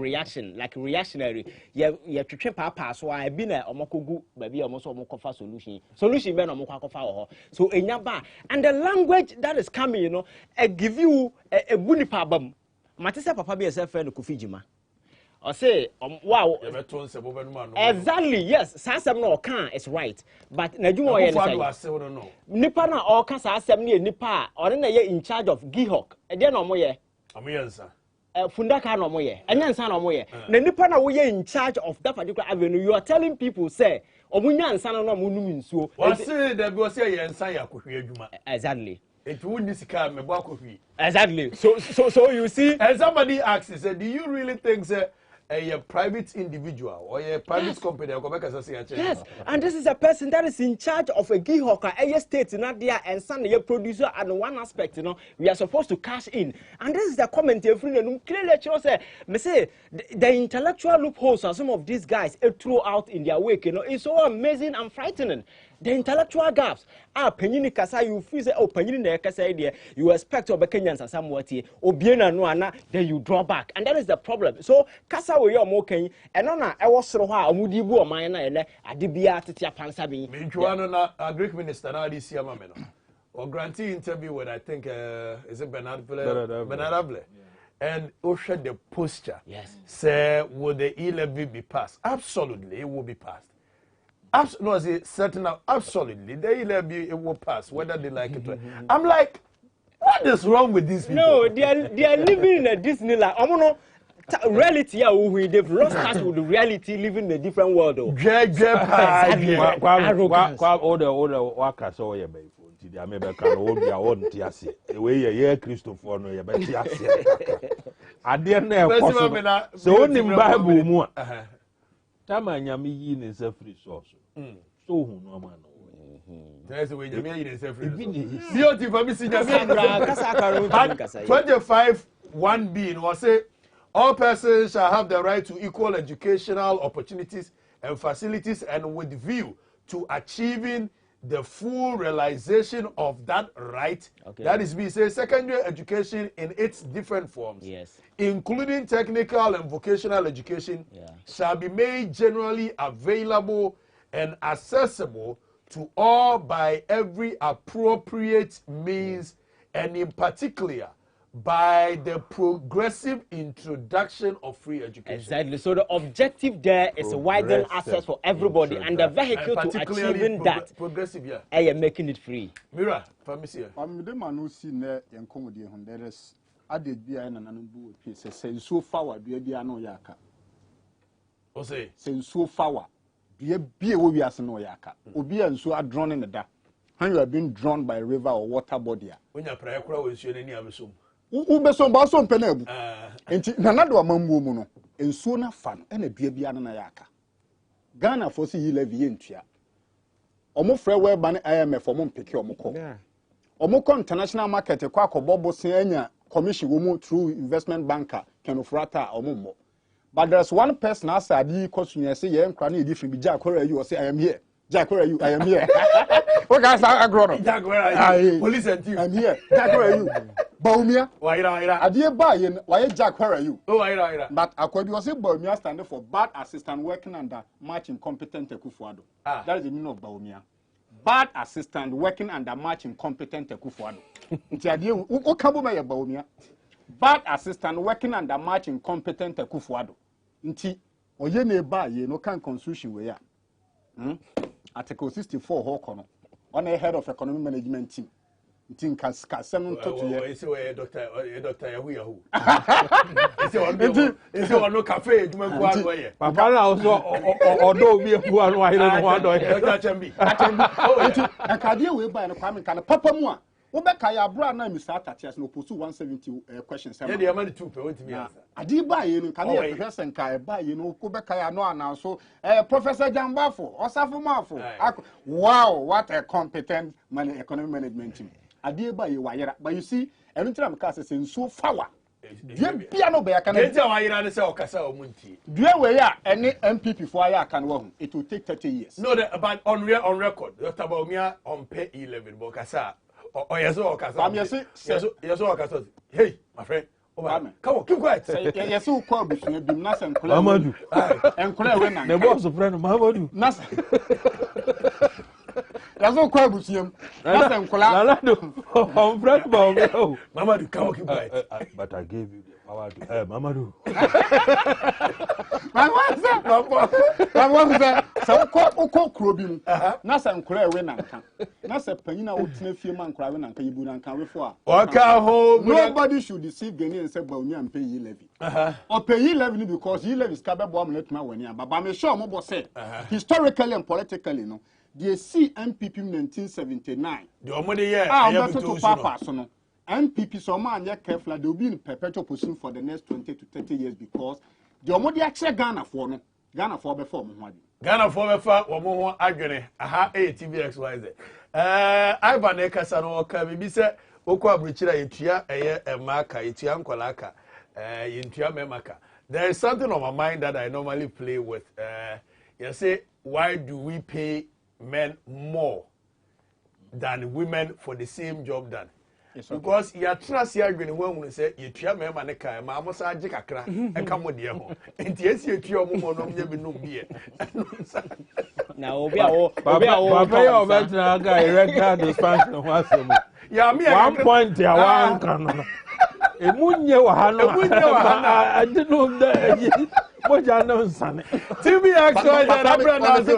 reaction, like reactionary. You to papa, so I been a omokugu, baby almost omokofa solution. Solution ben omokofa. So in yaba and the language that is coming, I give you a bunny pabam. Matisa papa be a self friend Kufijima. I say, wow. Exactly, yes. Sasam no can is right. But Najuma Nipa na or can Sasam near Nipa or in charge of Gihok. And then no more. Fundaka no more. And then San Omoye. The Nipa na we in charge of that particular avenue. You are telling people, say, Omunya and San no Munum so. I say that was a and Saya Kuhijuma. Exactly. It wouldn't come a exactly. So you see, and somebody asks, do you really think that a private individual or a private company or yes, and this is a person that is in charge of a Gihawker, a state in there and son a producer and one aspect, we are supposed to cash in. And this is the comment clearly say, the intellectual loopholes are some of these guys throw out in their wake, it's so amazing and frightening. The intellectual gaps are penny kasa you feel say penny na kasa idea you expect of Kenyans and somewhat obiena no ana then you draw back and that is the problem. So kasa we more Kenya and na e wo soro ha amudi bu o man na ene adebia tetia pansa bi me ntwa na a Greek minister na this year mame no or grantee interview with I think is it Bernard Ble and Osha the posture yes say would the e-levy be passed? Absolutely it will be passed. No, it's certain absolutely. It will pass, whether they like it or not. I'm like, what is wrong with these people? No, they are living in a Disneyland. reality they've lost touch with the reality, living in a different world. Arrogance. All the workers so yeah, baby. I may be can hold your own tiasi. The way you Christopher no you be tiasi. I didn't know. So in Bible more. Tama nyame yi ne self resource. So hu no man. That's the way nyame yi ne self resource. 25(1)(b) was say all persons shall have the right to equal educational opportunities and facilities, and with view to achieving the full realization of that right. Okay. That is, we say secondary education in its different forms, including technical and vocational education, shall be made generally available and accessible to all by every appropriate means, and in particular by the progressive introduction of free education. Exactly. So the objective there is widen access for everybody, and the vehicle to achieving that progressive, yeah. I am making it free. Mira, Famisia. I'm the man who see ne yankomodi hon. There is added beer na nanumbu piece. Say so forward, be no yaka. O say so forward, be we are no yaka. Obi and so are drawn in the da. When you are being drawn by a river or water body. When you pray, was you any abysum. Ubeson bason penebu. Enti nanado amambu mu no. Ensuo na fa no na dua bia na yaka. Ghana for si yi levy entua. Omo frɛ we ba ne IMF omo mpeke omo kɔ. Omo kɔ international market kwa akɔbɔ sen anya commission wo mu through investment banker Kenofrata omo mbo. But there's one person aside yi kosunya say ye nkra na edi fi bi ja kwara you say I am here. Jack, where are you? I am here. What guys are grown? Jack, where are you? Police and you. I'm here. Jack, where are you? Baumia? Why? I dear buy-in. Why, Jack, where are you? Oh, why? But according to Baumia standing for bad assistant working under much incompetent Ekufuado. That is the meaning of Baumia. Bad assistant working under much incompetent Ekufuado. What can be Baumia? Bad assistant working under much incompetent Ekufuado. Nti, oye ne ba ye no can constitution we ya. Article 64 Hokono on a head of economic management team. Think as seven to Doctor Yahoo. It's no cafe, you may go away. Papa also, although we have one, I don't want to and Kadia will buy a common kind of Papa Moa. Obekaya Abranaa Mr. Tatias no pursue 170 questions. Yeah, the money to pay to me. I did buy you, can you press and Kaya buy you know, Obekaya no now. So, Professor Jambafo or Safumafo. Wow, what a competent economic management team. I did buy you, but you see, every time Cass is in so far. Piano Bear can tell why you are so Casa Munti. Do you wear any MPP for I can work? It will take 30 years. No, but on record, Dr. Baumia on pay 11 Bocasa. Oh, yes, yes, hey, my friend. Come on, keep quiet. Yes, who call me? Nas and Mamadou. And Claire, the boss of friend of Mamadou. Nas. There's no call with him. Nas and Colado. I'm friend of Mamadou, come on, keep quiet. But I gave you the power to help Mamadou. What's that? So call Krobin. Nas and Claire Wenanka. Nas a penina would sniff few man crying and Kayibunan can before. Nobody should deceive Ghanaian and say, well, me and pay ye levy. Or pay ye levy because ye levy is covered bomb let me when you but I'm sure Mobo said historically and politically, no. The C MPP 1979. The money, yeah, I'm not to Papa, so no. MPP so man ya careful they will be in perpetual position for the next 20 to 30 years because the omodi actually Ghana for no Ghana for before Muhammad Ghana for before Omo agene aha ATVXYZ Ivan Ekasa no ka bibi se okwa abrichira yetua eye emaka yetua nkolaka yetua memaka. There is something on my mind that I normally play with you say why do we pay men more than women for the same job done? Because you are trust here when you say you try me maneka ma mo sa age kakra e ka mo de ho enti esi etua mo mo no me bi no bi na obi a better guy erectile dysfunction was ya me 1 point ya 1 kan no emunye wa ha no I didn't know that moja no nsane. TB XYZ Abranaa so.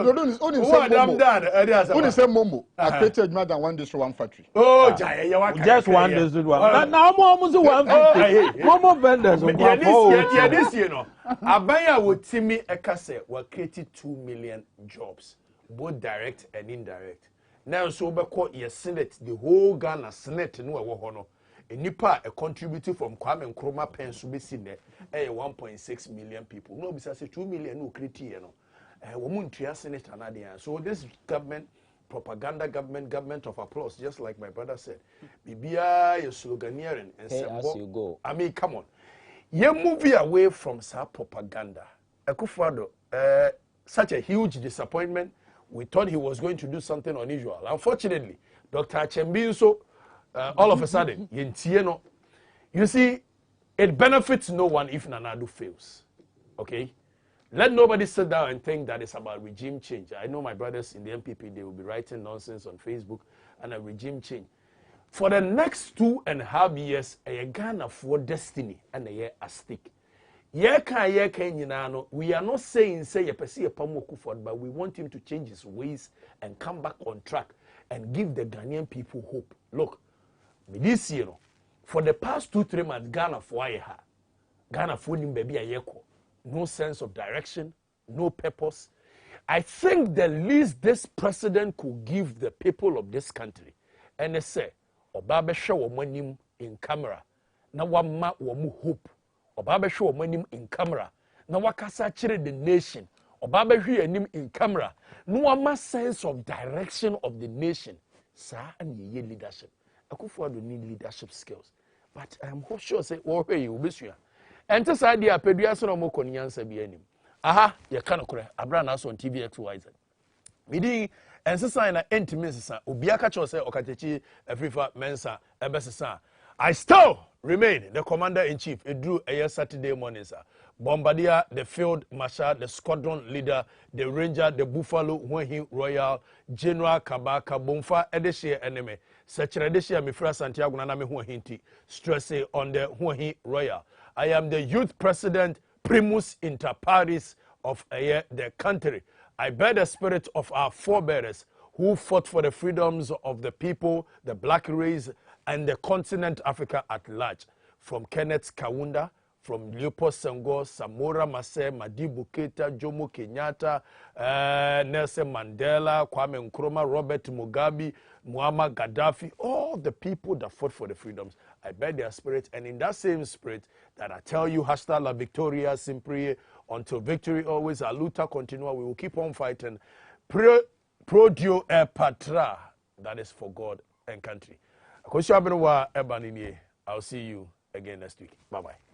What I'm done. Who say Momo? I created more than one district, one factory. Oh, just one district one. Now almost 150. Momo vendors. Yeah, this year no. Abaya with Timmy Ekase were created 2 million jobs, both direct and indirect. Now so be call your Senate, the whole Ghana Senate no e wo ho no. Nipa a contributor from Kwame Nkrumah pen so be seen there 1.6 million people. No be say 2 million no create here no. Woman tria Senate another. So this government propaganda government of applause, just like my brother said. Bibia your sloganeering and hey, as you go. I mean, come on. You move away from such propaganda. Akufo-Addo, such a huge disappointment. We thought he was going to do something unusual. Unfortunately, Dr. Achembi all of a sudden, you see, it benefits no one if Nana Addo fails. Okay? Let nobody sit down and think that it's about regime change. I know my brothers in the MPP, they will be writing nonsense on Facebook and a regime change. For the next 2.5 years, a Ghana for destiny and a year at stake. We are not saying say a Pesi Akufo-Addo, but we want him to change his ways and come back on track and give the Ghanaian people hope. Look, this year, for the past 2-3 months, Ghana for Ghana for baby no sense of direction, no purpose. I think the least this president could give the people of this country, and they say, Obabe show money in camera, na wama wamu hope. Obabe show money in camera. Na wakasa chire the nation. Obabe show him in camera. No wama sense of direction of the nation. Sir, and ye leadership. Akufo-Addo need leadership skills. But I'm sure say, oh hey, you be sure. And this idea, Pedriason or Mokoniansa be any. Aha, you can't correct. Abranaa on TV XYZ. Midi and sign an intimacy. Ubiaka chose Okatakyie Afrifa-Mensah Ebesesa. I still remain the commander-in-chief. It drew a year Saturday morning, sir. Bombardier, the field marshal, the squadron leader, the ranger, the buffalo, Huahi Royal, General Kabaka, Bomfa, Edeshia enemy. Such Edeshia Mifra Santiago Naname Huahinti, stressing on the Huahi Royal. I am the youth president, primus inter pares of the country. I bear the spirit of our forebears who fought for the freedoms of the people, the black race, and the continent Africa at large. From Kenneth Kaunda, from Leopold Senghor, Samora Mase, Madibu Keita, Jomo Kenyatta, Nelson Mandela, Kwame Nkrumah, Robert Mugabe, Muammar Gaddafi, all the people that fought for the freedoms. I bear their spirit, and in that same spirit that I tell you, hasta la victoria, simply, until victory always, a luta continua, we will keep on fighting. Pro Dio e patra, that is for God and country. I'll see you again next week. Bye-bye.